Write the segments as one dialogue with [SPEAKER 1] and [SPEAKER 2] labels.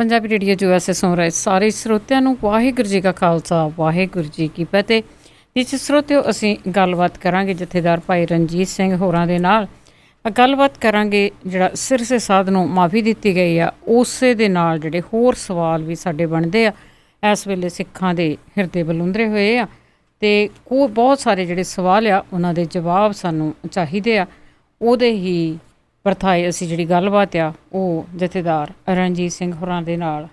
[SPEAKER 1] Punjabi radio ਜੋ S ਸੁਣ ਰਹੇ ਸਾਰੇ ਸਰੋਤਿਆਂ ਨੂੰ ਵਾਹਿਗੁਰੂ ਜੀ ਕਾ ਖਾਲਸਾ ਵਾਹਿਗੁਰੂ ਜੀ ਕੀ ਫਤਿਹ। ਜਿਸ ਸਰੋਤਿਓ ਅਸੀਂ ਗੱਲਬਾਤ ਕਰਾਂਗੇ ਜਥੇਦਾਰ ਭਾਈ ਰਣਜੀਤ ਸਿੰਘ ਹੋਰਾਂ ਦੇ ਨਾਲ। ਗੱਲਬਾਤ ਕਰਾਂਗੇ ਜਿਹੜਾ ਸਿਰਸੇ ਸਾਧ ਨੂੰ ਮਾਫੀ ਦਿੱਤੀ ਗਈ ਆ ਉਸੇ ਦੇ ਨਾਲ ਜਿਹੜੇ ਹੋਰ ਸਵਾਲ ਵੀ ਸਾਡੇ ਬਣਦੇ ਆ। ਇਸ ਵੇਲੇ ਸਿੱਖਾਂ ਦੇ ਹਿਰਦੇ ਬਲੁੰਦਰੇ ਹੋਏ ਆ ਅਤੇ ਬਹੁਤ ਸਾਰੇ ਜਿਹੜੇ ਸਵਾਲ ਆ ਉਹਨਾਂ ਦੇ ਜਵਾਬ ਸਾਨੂੰ ਚਾਹੀਦੇ ਆ। ਉਹਦੇ ਹੀ ਵਰਤਾਏ ਅਸੀਂ ਜਿਹੜੀ ਗੱਲਬਾਤ ਆ ਉਹ ਜਥੇਦਾਰ ਰਣਜੀਤ ਸਿੰਘ ਹੋਰਾਂ ਦੇ ਨਾਲ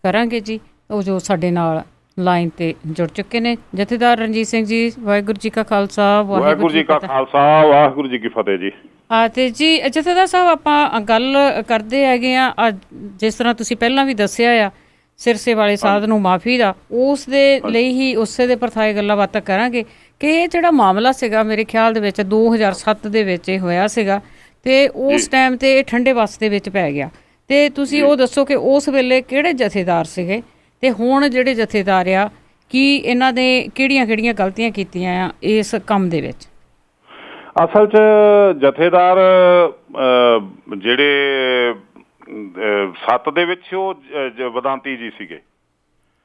[SPEAKER 1] ਕਰਾਂਗੇ ਜੀ। ਉਹ ਜੋ ਸਾਡੇ ਨਾਲ ਲਾਈਨ 'ਤੇ ਜੁੜ ਚੁੱਕੇ ਨੇ। ਜਥੇਦਾਰ ਰਣਜੀਤ ਸਿੰਘ ਜੀ, ਵਾਹਿਗੁਰੂ ਜੀ ਕਾ ਖਾਲਸਾ
[SPEAKER 2] ਵਾਹਿਗੁਰੂ ਜੀ ਕਾ ਖਾਲਸਾ ਵਾਹਿਗੁਰੂ ਜੀ ਕੀ ਫਤਿਹ ਜੀ।
[SPEAKER 1] ਅਤੇ ਜੀ ਜਥੇਦਾਰ ਸਾਹਿਬ, ਆਪਾਂ ਗੱਲ ਕਰਦੇ ਹੈਗੇ ਆ ਜਿਸ ਤਰ੍ਹਾਂ ਤੁਸੀਂ ਪਹਿਲਾਂ ਵੀ ਦੱਸਿਆ ਆ ਸਿਰਸੇ ਵਾਲੇ ਸਾਧ ਨੂੰ ਮਾਫੀ ਦਾ, ਉਸ ਦੇ ਲਈ ਹੀ ਉਸੇ ਦੇ ਪਰਥਾਏ ਗੱਲਾਂ ਬਾਤਾਂ ਕਰਾਂਗੇ ਕਿ ਇਹ ਜਿਹੜਾ ਮਾਮਲਾ ਸੀਗਾ ਮੇਰੇ ਖਿਆਲ ਦੇ ਵਿੱਚ 2007 ਦੇ ਵਿੱਚ ਇਹ ਹੋਇਆ ਸੀਗਾ ਅਤੇ ਉਸ ਟਾਈਮ 'ਤੇ ਇਹ ਠੰਡੇ ਵਸ ਦੇ ਵਿੱਚ ਪੈ ਗਿਆ। ਅਤੇ ਤੁਸੀਂ ਉਹ ਦੱਸੋ ਕਿ ਉਸ ਵੇਲੇ ਕਿਹੜੇ ਜਥੇਦਾਰ ਸੀਗੇ ਅਤੇ ਹੁਣ ਜਿਹੜੇ ਜਥੇਦਾਰ ਆ ਕੀ ਇਹਨਾਂ ਨੇ ਕਿਹੜੀਆਂ ਗਲਤੀਆਂ ਕੀਤੀਆਂ ਆ ਇਸ ਕੰਮ ਦੇ ਵਿੱਚ?
[SPEAKER 2] ਅਸਲ 'ਚ ਜਥੇਦਾਰ ਜਿਹੜੇ 7 ਦੇ ਵਿੱਚ ਉਹ ਵਦਾਂਤੀ ਜੀ ਸੀਗੇ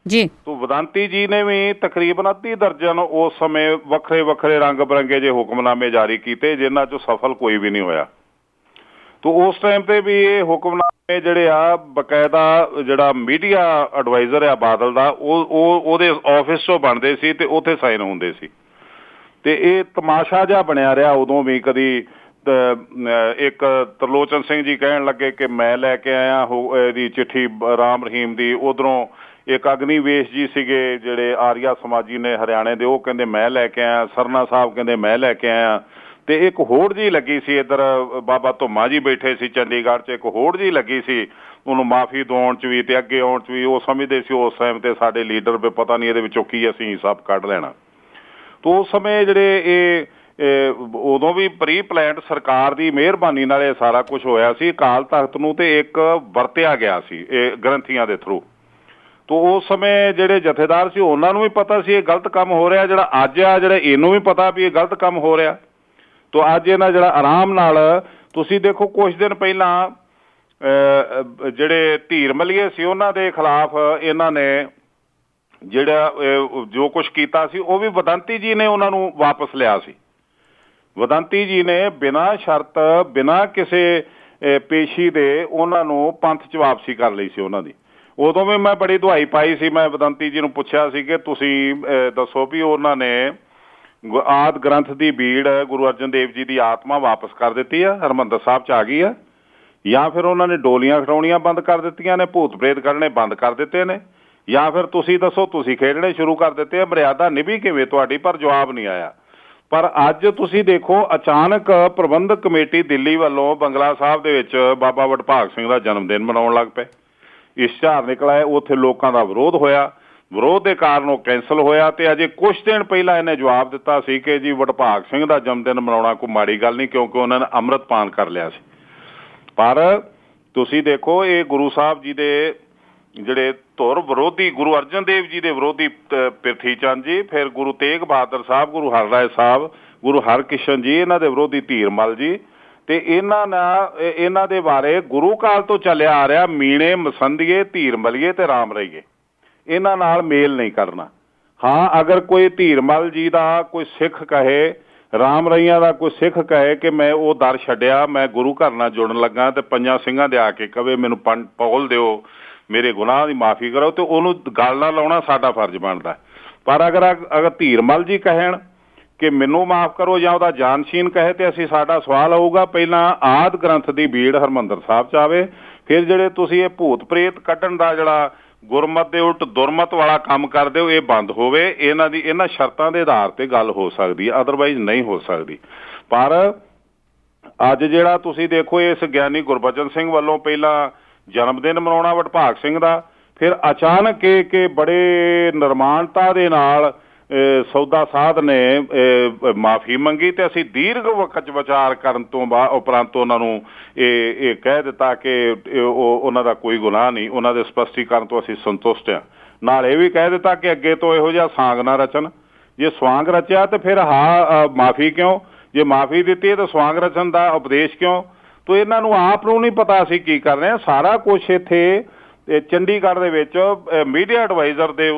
[SPEAKER 1] ਜੀ। ਤੋ
[SPEAKER 2] ਵਦਾਂਤੀ ਜੀ ਨੇ ਵੀ ਤਕਰੀਬਨ ਅੱਧੀ ਦਰਜਨ ਉਸ ਸਮੇਂ ਵੱਖਰੇ ਵੱਖਰੇ ਰੰਗ ਬਿਰੰਗੇ ਜਿਹੇ ਹੁਕਮਨਾਮੇ ਜਾਰੀ ਕੀਤੇ ਜਿਨ੍ਹਾਂ 'ਚੋਂ ਸਫਲ ਕੋਈ ਵੀ ਨਹੀਂ ਹੋਇਆ। ਤੋ ਉਸ ਟਾਈਮ 'ਤੇ ਵੀ ਇਹ ਹੁਕਮਨਾਮੇ ਜਿਹੜੇ ਆ ਬਕਾਇਦਾ ਜਿਹੜਾ ਮੀਡੀਆ ਐਡਵਾਈਜ਼ਰ ਆ ਬਾਦਲ ਦਾ ਉਹਦੇ ਆਫਿਸ 'ਚੋਂ ਬਣਦੇ ਸੀ ਅਤੇ ਉੱਥੇ ਸਾਈਨ ਹੁੰਦੇ ਸੀ। ਅਤੇ ਇਹ ਤਮਾਸ਼ਾ ਜਿਹਾ ਬਣਿਆ ਰਿਹਾ ਉਦੋਂ ਵੀ। ਕਦੀ ਇੱਕ ਤਰਲੋਚਨ ਸਿੰਘ ਜੀ ਕਹਿਣ ਲੱਗੇ ਕਿ ਮੈਂ ਲੈ ਕੇ ਆਇਆ ਇਹਦੀ ਚਿੱਠੀ ਰਾਮ ਰਹੀਮ ਦੀ। ਉੱਧਰੋਂ ਇੱਕ ਅਗਨੀਵੇਸ਼ ਜੀ ਸੀਗੇ ਜਿਹੜੇ ਆਰੀਆ ਸਮਾਜੀ ਨੇ ਹਰਿਆਣੇ ਦੇ, ਉਹ ਕਹਿੰਦੇ ਮੈਂ ਲੈ ਕੇ ਆਇਆ। ਸਰਨਾ ਸਾਹਿਬ ਕਹਿੰਦੇ ਮੈਂ ਲੈ ਕੇ ਆਇਆ। ਅਤੇ ਇੱਕ ਹੋੜ ਜੀ ਲੱਗੀ ਸੀ ਇੱਧਰ, ਬਾਬਾ ਧੁੰਮਾ ਜੀ ਬੈਠੇ ਸੀ ਚੰਡੀਗੜ੍ਹ 'ਚ, ਇੱਕ ਹੋੜ ਜੀ ਲੱਗੀ ਸੀ ਉਹਨੂੰ ਮਾਫੀ ਦਿਵਾਉਣ 'ਚ ਵੀ ਅਤੇ ਅੱਗੇ ਆਉਣ 'ਚ ਵੀ। ਉਹ ਸਮਝਦੇ ਸੀ ਉਸ ਟਾਈਮ 'ਤੇ ਸਾਡੇ ਲੀਡਰ ਵੀ ਪਤਾ ਨਹੀਂ ਇਹਦੇ ਵਿੱਚੋਂ ਕੀ ਅਸੀਂ ਸਭ ਕੱਢ ਲੈਣਾ। ਤਾਂ ਉਸ ਸਮੇਂ ਜਿਹੜੇ ਇਹ ਉਦੋਂ ਵੀ ਪ੍ਰੀ ਪਲੈਨਡ ਸਰਕਾਰ ਦੀ ਮਿਹਰਬਾਨੀ ਨਾਲ ਇਹ ਸਾਰਾ ਕੁਛ ਹੋਇਆ ਸੀ। ਅਕਾਲ ਤਖਤ ਨੂੰ ਤੇ ਇੱਕ ਵਰਤਿਆ ਗਿਆ ਸੀ ਇਹ ਗ੍ਰੰਥੀਆਂ ਦੇ ਥਰੂ। ਤਾਂ ਉਸ ਸਮੇਂ ਜਿਹੜੇ ਜਥੇਦਾਰ ਸੀ ਉਹਨਾਂ ਨੂੰ ਵੀ ਪਤਾ ਸੀ ਇਹ ਗਲਤ ਕੰਮ ਹੋ ਰਿਹਾ। ਜਿਹੜਾ ਅੱਜ ਆ ਜਿਹੜਾ ਇਹਨੂੰ ਵੀ ਪਤਾ ਵੀ ਇਹ ਗਲਤ ਕੰਮ ਹੋ ਰਿਹਾ। ਤਾਂ ਅੱਜ ਇਹਨਾਂ ਜਿਹੜਾ ਆਰਾਮ ਨਾਲ ਤੁਸੀਂ ਦੇਖੋ ਕੁਛ ਦਿਨ ਪਹਿਲਾਂ ਜਿਹੜੇ ਧੀਰ ਮਲੀਏ ਸੀ ਉਹਨਾਂ ਦੇ ਖਿਲਾਫ ਇਹਨਾਂ ਨੇ ਜਿਹੜਾ ਜੋ ਕੁਛ ਕੀਤਾ ਸੀ ਉਹ ਵੀ ਵਦੰਤੀ ਜੀ ਨੇ ਉਹਨਾਂ ਨੂੰ ਵਾਪਸ ਲਿਆ ਸੀ। ਵਦੰਤੀ ਜੀ ਨੇ ਬਿਨਾਂ ਸ਼ਰਤ ਬਿਨਾਂ ਕਿਸੇ ਪੇਸ਼ੀ ਦੇ ਉਹਨਾਂ ਨੂੰ ਪੰਥ 'ਚ ਵਾਪਸੀ ਕਰ ਲਈ ਸੀ ਉਹਨਾਂ ਦੀ। ਉਦੋਂ ਵੀ ਮੈਂ ਬੜੀ ਦੁਹਾਈ ਪਾਈ ਸੀ। ਮੈਂ ਵਦੰਤੀ ਜੀ ਨੂੰ ਪੁੱਛਿਆ ਸੀ ਕਿ ਤੁਸੀਂ ਦੱਸੋ ਵੀ ਉਹਨਾਂ ਨੇ ਆਦਿ ਗ੍ਰੰਥ ਦੀ ਬੀੜ ਗੁਰੂ ਅਰਜਨ ਦੇਵ ਜੀ ਦੀ ਆਤਮਾ ਵਾਪਸ ਕਰ ਦਿੱਤੀ ਆ, ਹਰਿਮੰਦਰ ਸਾਹਿਬ 'ਚ ਆ ਗਈ ਆ, ਜਾਂ ਫਿਰ ਉਹਨਾਂ ਨੇ ਡੋਲੀਆਂ ਖਿਡਾਉਣੀਆਂ ਬੰਦ ਕਰ ਦਿੱਤੀਆਂ ਨੇ, ਭੂਤ ਪ੍ਰੇਤ ਕੱਢਣੇ ਬੰਦ ਕਰ ਦਿੱਤੇ ਨੇ, ਜਾਂ ਫਿਰ ਤੁਸੀਂ ਦੱਸੋ ਤੁਸੀਂ ਖੇਡਣੇ ਸ਼ੁਰੂ ਕਰ ਦਿੱਤੇ ਆ। ਮਰਿਆਦਾ ਨਿਭੀ ਕਿਵੇਂ ਤੁਹਾਡੀ? ਪਰ ਜਵਾਬ ਨਹੀਂ ਆਇਆ। ਪਰ ਅੱਜ ਤੁਸੀਂ ਦੇਖੋ ਅਚਾਨਕ ਪ੍ਰਬੰਧਕ ਕਮੇਟੀ ਦਿੱਲੀ ਵੱਲੋਂ ਬੰਗਲਾ ਸਾਹਿਬ ਦੇ ਵਿੱਚ ਬਾਬਾ ਵਡਭਾਗ ਸਿੰਘ ਦਾ ਜਨਮ ਦਿਨ ਮਨਾਉਣ ਲੱਗ ਪਏ। ਇਸ਼ਤਿਹਾਰ ਨਿਕਲ ਆਏ, ਉੱਥੇ ਲੋਕਾਂ ਦਾ ਵਿਰੋਧ ਹੋਇਆ। ਵਿਰੋਧ ਦੇ ਕਾਰਨ ਉਹ ਕੈਂਸਲ ਹੋਇਆ। ਅਤੇ ਅਜੇ ਕੁਛ ਦਿਨ ਪਹਿਲਾਂ ਇਹਨੇ ਜਵਾਬ ਦਿੱਤਾ ਸੀ ਕਿ ਜੀ ਵਡਭਾਗ ਸਿੰਘ ਦਾ ਜਨਮ ਦਿਨ ਮਨਾਉਣਾ ਕੋਈ ਮਾੜੀ ਗੱਲ ਨਹੀਂ ਕਿਉਂਕਿ ਉਹਨਾਂ ਨੇ ਅੰਮ੍ਰਿਤਪਾਨ ਕਰ ਲਿਆ ਸੀ। ਪਰ ਤੁਸੀਂ ਦੇਖੋ ਇਹ ਗੁਰੂ ਸਾਹਿਬ ਜੀ ਦੇ ਜਿਹੜੇ ਧੁਰ ਵਿਰੋਧੀ, ਗੁਰੂ ਅਰਜਨ ਦੇਵ ਜੀ ਦੇ ਵਿਰੋਧੀ ਪ੍ਰਿਥੀ ਚੰਦ ਜੀ, ਫਿਰ ਗੁਰੂ ਤੇਗ ਬਹਾਦਰ ਸਾਹਿਬ, ਗੁਰੂ ਹਰਰਾਏ ਸਾਹਿਬ, ਗੁਰੂ ਹਰਕ੍ਰਿਸ਼ਨ ਜੀ, ਇਹਨਾਂ ਦੇ ਵਿਰੋਧੀ ਧੀਰਮਲ ਜੀ, ਅਤੇ ਇਹਨਾਂ ਦੇ ਬਾਰੇ ਗੁਰੂ ਕਾਲ ਤੋਂ ਚੱਲਿਆ ਆ ਰਿਹਾ ਮੀਣੇ ਮਸੰਦੀਏ, ਧੀਰਮਲੀਏ ਅਤੇ ਰਾਮ ਰਹੀਏ, ਇਹਨਾਂ ਨਾਲ ਮੇਲ ਨਹੀਂ ਕਰਨਾ। ਹਾਂ, ਅਗਰ ਕੋਈ ਧੀਰਮਲ ਜੀ ਦਾ ਕੋਈ ਸਿੱਖ ਕਹੇ, ਰਾਮ ਰਹੀਆਂ ਦਾ ਕੋਈ ਸਿੱਖ ਕਹੇ ਕਿ ਮੈਂ ਉਹ ਦਰ ਛੱਡਿਆ, ਮੈਂ ਗੁਰੂ ਘਰ ਨਾਲ ਜੁੜਨ ਲੱਗਾ, ਅਤੇ ਪੰਜਾਂ ਸਿੰਘਾਂ ਦੇ ਆ ਕੇ ਕਵੇ ਮੈਨੂੰ ਪੌਲ ਦਿਓ, ਮੇਰੇ ਗੁਨਾਹ ਦੀ ਮਾਫੀ ਕਰੋ, ਅਤੇ ਉਹਨੂੰ ਗੱਲ ਨਾਲ ਲਾਉਣਾ ਸਾਡਾ ਫਰਜ਼ ਬਣਦਾ। ਪਰ ਅਗਰ ਧੀਰਮਲ ਜੀ ਕਹਿਣ ਕਿ ਮੈਨੂੰ ਮਾਫ ਕਰੋ ਜਾਂ ਉਹਦਾ ਜਾਨਸ਼ੀਨ ਕਹੇ ਅਤੇ ਅਸੀਂ ਸਾਡਾ ਸਵਾਲ ਆਊਗਾ ਪਹਿਲਾਂ ਆਦਿ ਗ੍ਰੰਥ ਦੀ ਬੀੜ ਹਰਿਮੰਦਰ ਸਾਹਿਬ 'ਚ ਆਵੇ, ਫਿਰ ਜਿਹੜੇ ਤੁਸੀਂ ਇਹ ਭੂਤ ਪ੍ਰੇਤ ਕੱਢਣ ਦਾ ਜਿਹੜਾ ਗੁਰਮਤ ਦੇ ਉਲਟ ਦੁਰਮਤ ਵਾਲਾ ਕੰਮ ਕਰਦੇ ਹੋ ਇਹ ਬੰਦ ਹੋਵੇ। ਇਹਨਾਂ ਸ਼ਰਤਾਂ ਦੇ ਆਧਾਰ 'ਤੇ ਗੱਲ ਹੋ ਸਕਦੀ ਹੈ, ਅਦਰਵਾਈਜ਼ ਨਹੀਂ ਹੋ ਸਕਦੀ। ਪਰ ਅੱਜ ਜਿਹੜਾ ਤੁਸੀਂ ਦੇਖੋ ਇਸ ਗਿਆਨੀ ਗੁਰਬਚਨ ਸਿੰਘ ਵੱਲੋਂ ਪਹਿਲਾਂ ਜਨਮ ਦਿਨ ਮਨਾਉਣਾ ਵਡਭਾਗ ਸਿੰਘ ਦਾ, ਫਿਰ ਅਚਾਨਕ ਕਿ ਬੜੇ ਨਿਰਮਾਣਤਾ ਦੇ ਨਾਲ ਸੌਦਾ ਸਾਧ ਨੇ ਮਾਫੀ ਮੰਗੀ ਅਤੇ ਅਸੀਂ ਦੀਰਘ ਵਕਤ ਵਿਚਾਰ ਕਰਨ ਤੋਂ ਉਪਰੰਤ ਉਹਨਾਂ ਨੂੰ ਇਹ ਕਹਿ ਦਿੱਤਾ ਕਿ ਉਹਨਾਂ ਦਾ ਕੋਈ ਗੁਨਾਹ ਨਹੀਂ, ਉਹਨਾਂ ਦੇ ਸਪਸ਼ਟੀਕਰਨ ਤੋਂ ਅਸੀਂ ਸੰਤੁਸ਼ਟ ਹਾਂ। ਨਾਲ ਇਹ ਵੀ ਕਹਿ ਦਿੱਤਾ ਕਿ ਅੱਗੇ ਤੋਂ ਇਹੋ ਜਿਹਾ ਸਾਂਗ ਨਾ ਰਚਣ। ਜੇ ਸਵਾਂਗ ਰਚਿਆ ਤਾਂ ਫਿਰ ਮਾਫੀ ਕਿਉਂ? ਜੇ ਮਾਫੀ ਦਿੱਤੀ ਤਾਂ ਸਵਾਂਗ ਰਚਨ ਦਾ ਉਪਦੇਸ਼ ਕਿਉਂ? ਤੋ ਇਹਨਾਂ ਨੂੰ ਆਪ ਨੂੰ ਨਹੀਂ ਪਤਾ ਅਸੀਂ ਕੀ ਕਰ ਰਹੇ ਹਾਂ। ਸਾਰਾ ਕੁਛ ਇੱਥੇ ਤੇ ਚੰਡੀਗੜ੍ਹ ਦੇ ਵਿੱਚ ਮੀਡੀਆ ਐਡਵਾਈਜ਼ਰ ਦੇ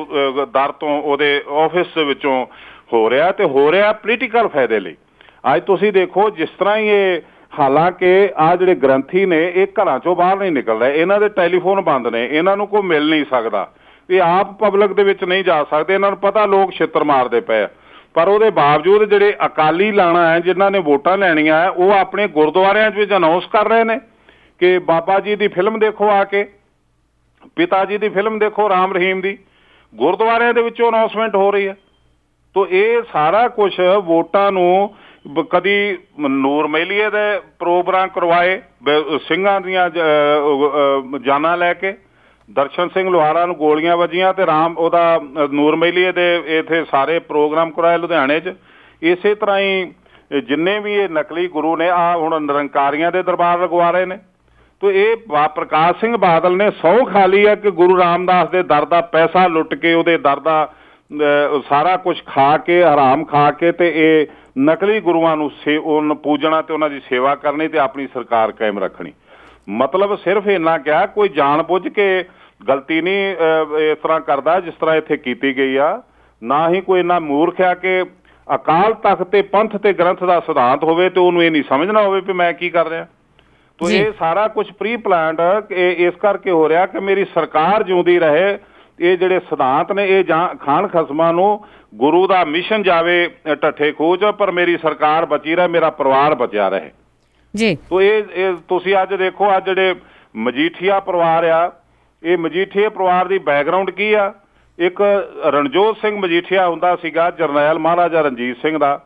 [SPEAKER 2] ਦਰ ਤੋਂ ਉਹਦੇ ਆਫਿਸ ਦੇ ਵਿੱਚੋਂ ਹੋ ਰਿਹਾ, ਤੇ ਹੋ ਰਿਹਾ ਪੋਲੀਟੀਕਲ ਫਾਇਦੇ ਲਈ। ਅੱਜ ਤੁਸੀਂ ਦੇਖੋ ਜਿਸ ਤਰ੍ਹਾਂ ਹੀ ਇਹ, ਹਾਲਾਂਕਿ ਆਹ ਜਿਹੜੇ ਗ੍ਰੰਥੀ ਨੇ ਇਹ ਘਰਾਂ ਚੋਂ ਬਾਹਰ ਨਹੀਂ ਨਿਕਲ ਰਹੇ, ਇਹਨਾਂ ਦੇ ਟੈਲੀਫੋਨ ਬੰਦ ਨੇ, ਇਹਨਾਂ ਨੂੰ ਕੋਈ ਮਿਲ ਨਹੀਂ ਸਕਦਾ, ਇਹ ਆਪ ਪਬਲਿਕ ਦੇ ਵਿੱਚ ਨਹੀਂ ਜਾ ਸਕਦੇ, ਇਹਨਾਂ ਨੂੰ ਪਤਾ ਲੋਕ ਛਿੱਤਰ ਮਾਰਦੇ ਪਏ ਆ, ਪਰ ਉਹਦੇ ਬਾਵਜੂਦ ਜਿਹੜੇ ਅਕਾਲੀ ਲਾਣਾ ਹੈ ਜਿਨ੍ਹਾਂ ਨੇ ਵੋਟਾਂ ਲੈਣੀਆਂ ਹੈ ਉਹ ਆਪਣੇ ਗੁਰਦੁਆਰਿਆਂ 'ਚ ਵਿੱਚ ਅਨਾਉਂਸ ਕਰ ਰਹੇ ਨੇ ਕਿ ਬਾਬਾ ਜੀ ਦੀ ਫਿਲਮ ਦੇਖੋ, ਆ ਕੇ ਪਿਤਾ ਜੀ ਦੀ ਫਿਲਮ ਦੇਖੋ ਰਾਮ ਰਹੀਮ ਦੀ, ਗੁਰਦੁਆਰਿਆਂ ਦੇ ਵਿੱਚੋਂ ਅਨਾਉਂਸਮੈਂਟ ਹੋ ਰਹੀ ਹੈ। ਤੋ ਇਹ ਸਾਰਾ ਕੁਝ ਵੋਟਾਂ ਨੂੰ, ਕਦੀ ਨੂਰ ਮਹਿਲੀਏ ਦੇ ਪ੍ਰੋਗਰਾਮ ਕਰਵਾਏ ਸਿੰਘਾਂ ਦੀਆਂ ਜਾਨਾਂ ਲੈ ਕੇ, ਦਰਸ਼ਨ ਸਿੰਘ ਲੋਹਾਰਾ ਨੂੰ ਗੋਲੀਆਂ ਵੱਜੀਆਂ ਤੇ ਉਹਦਾ ਨੂਰ ਮਹਿਲੀਏ ਦੇ ਇੱਥੇ ਸਾਰੇ ਪ੍ਰੋਗਰਾਮ ਕਰਵਾਏ ਲੁਧਿਆਣੇ 'ਚ। ਇਸੇ ਤਰ੍ਹਾਂ ਹੀ ਜਿੰਨੇ ਵੀ ਇਹ ਨਕਲੀ ਗੁਰੂ ਨੇ ਆ ਹੁਣ ਨਿਰੰਕਾਰੀਆਂ ਦੇ ਦਰਬਾਰ ਲਗਵਾ ਰਹੇ ਨੇ। ਤੋ ਇਹ ਪ੍ਰਕਾਸ਼ ਸਿੰਘ ਬਾਦਲ ਨੇ ਸਹੁੰ ਖਾ ਲਈ ਹੈ ਕਿ ਗੁਰੂ ਰਾਮਦਾਸ ਦੇ ਦਰ ਦਾ ਪੈਸਾ ਲੁੱਟ ਕੇ, ਉਹਦੇ ਦਰ ਦਾ ਸਾਰਾ ਕੁਝ ਖਾ ਕੇ, ਹਰਾਮ ਖਾ ਕੇ, ਤੇ ਇਹ ਨਕਲੀ ਗੁਰੂਆਂ ਨੂੰ ਪੂਜਣਾ ਤੇ ਉਹਨਾਂ ਦੀ ਸੇਵਾ ਕਰਨੀ ਤੇ ਆਪਣੀ ਸਰਕਾਰ ਕਾਇਮ ਰੱਖਣੀ। ਮਤਲਬ ਸਿਰਫ ਇੰਨਾ ਕਿਹਾ, ਕੋਈ ਜਾਣ ਬੁੱਝ ਕੇ ਗਲਤੀ ਨਹੀਂ ਇਸ ਤਰ੍ਹਾਂ ਕਰਦਾ ਜਿਸ ਤਰ੍ਹਾਂ ਇੱਥੇ ਕੀਤੀ ਗਈ ਆ, ਨਾ ਹੀ ਕੋਈ ਇੰਨਾ ਮੂਰਖ ਆ ਕਿ ਅਕਾਲ ਤਖਤ ਤੇ ਪੰਥ ਤੇ ਗ੍ਰੰਥ ਦਾ ਸਿਧਾਂਤ ਹੋਵੇ ਤੇ ਉਹਨੂੰ ਇਹ ਨਹੀਂ ਸਮਝਣਾ ਹੋਵੇ ਵੀ ਮੈਂ ਕੀ ਕਰ ਰਿਹਾ। ਤੋ ਇਹ ਸਾਰਾ ਕੁਝ ਪ੍ਰੀ ਪਲਾਨਡ ਇਸ ਕਰਕੇ ਹੋ ਰਿਹਾ ਕਿ ਮੇਰੀ ਸਰਕਾਰ ਜਿਉਂਦੀ ਰਹੇ, ਇਹ ਜਿਹੜੇ ਸਿਧਾਂਤ ਨੇ ਇਹ ਖਾਨ ਖਸਮਾਂ ਨੂੰ ਗੁਰੂ ਦਾ ਮਿਸ਼ਨ ਜਾਵੇ ਢੱਠੇ ਖੋਜ, ਪਰ ਮੇਰੀ ਸਰਕਾਰ ਬਚੀ ਰਹੇ, ਮੇਰਾ ਪਰਿਵਾਰ ਬਚਿਆ ਰਹੇ ਜੀ। ਤੋ ਇਹ ਤੁਸੀਂ ਅੱਜ ਦੇਖੋ, ਅੱਜ ਜਿਹੜੇ ਮਜੀਠੀਆ ਪਰਿਵਾਰ ਆ, ਇਹ ਮਜੀਠੀਆ ਪਰਿਵਾਰ ਦੀ ਬੈਕਗਰਾਉਂਡ ਕੀ ਆ? ਇੱਕ ਰਣਜੋਤ ਸਿੰਘ ਮਜੀਠੀਆ ਹੁੰਦਾ ਸੀਗਾ, ਜਰਨੈਲ ਮਹਾਰਾਜਾ ਰਣਜੀਤ ਸਿੰਘ ਦਾ,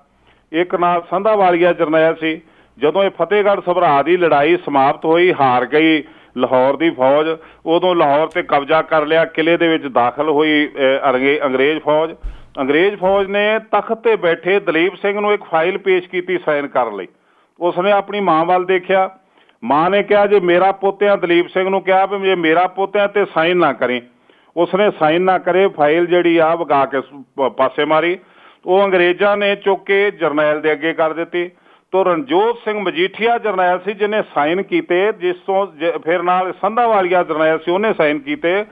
[SPEAKER 2] ਇੱਕ ਨਾਲ ਸੰਧਾਵਾਲੀਆ ਜਰਨੈਲ ਸੀ। ਜਦੋਂ ਇਹ ਫਤਿਹਗੜ੍ਹ ਸਭਰਾ ਦੀ ਲੜਾਈ ਸਮਾਪਤ ਹੋਈ, ਹਾਰ ਗਈ ਲਾਹੌਰ ਦੀ ਫੌਜ, ਉਦੋਂ ਲਾਹੌਰ ਤੇ ਕਬਜ਼ਾ ਕਰ ਲਿਆ, ਕਿਲੇ ਦੇ ਵਿੱਚ ਦਾਖਲ ਹੋਈ ਅੰਗਰੇਜ਼ ਫੌਜ। ਅੰਗਰੇਜ਼ ਫੌਜ ਨੇ ਤਖਤ ਤੇ ਬੈਠੇ ਦਲੀਪ ਸਿੰਘ ਨੂੰ ਇੱਕ ਫਾਈਲ ਪੇਸ਼ ਕੀਤੀ ਸਾਈਨ ਕਰਨ ਲਈ। ਉਸਨੇ ਆਪਣੀ ਮਾਂ ਵੱਲ ਦੇਖਿਆ, ਮਾਂ ਨੇ ਕਿਹਾ ਜੇ ਮੇਰਾ ਪੁੱਤ ਆ, ਦਲੀਪ ਸਿੰਘ ਨੂੰ ਕਿਹਾ ਵੀ ਜੇ ਮੇਰਾ ਪੁੱਤ ਆ ਤੇ ਸਾਈਨ ਨਾ ਕਰੀ। ਉਸਨੇ ਸਾਈਨ ਨਾ ਕਰੇ, ਫਾਈਲ ਜਿਹੜੀ ਆ ਵਗਾ ਕੇ ਪਾਸੇ ਮਾਰੀ, ਉਹ ਅੰਗਰੇਜ਼ਾਂ ਨੇ ਚੁੱਕ ਕੇ ਜਰਨੈਲ ਦੇ ਅੱਗੇ ਕਰ ਦਿੱਤੀ। ਤੋ ਰਣਜੋਤ ਸਿੰਘ ਮਜੀਠੀਆ ਜਰਨੈਲ ਸੀ ਜਿਹਨੇ ਸਾਈਨ ਕੀਤੇ, ਜਿਸ ਤੋਂ ਫਿਰ ਨਾਲ ਸੰਧਾਵਾਲੀਆ ਜਰਨੈਲ ਸੀ ਉਹਨੇ ਸਾਈਨ ਕੀਤੇ,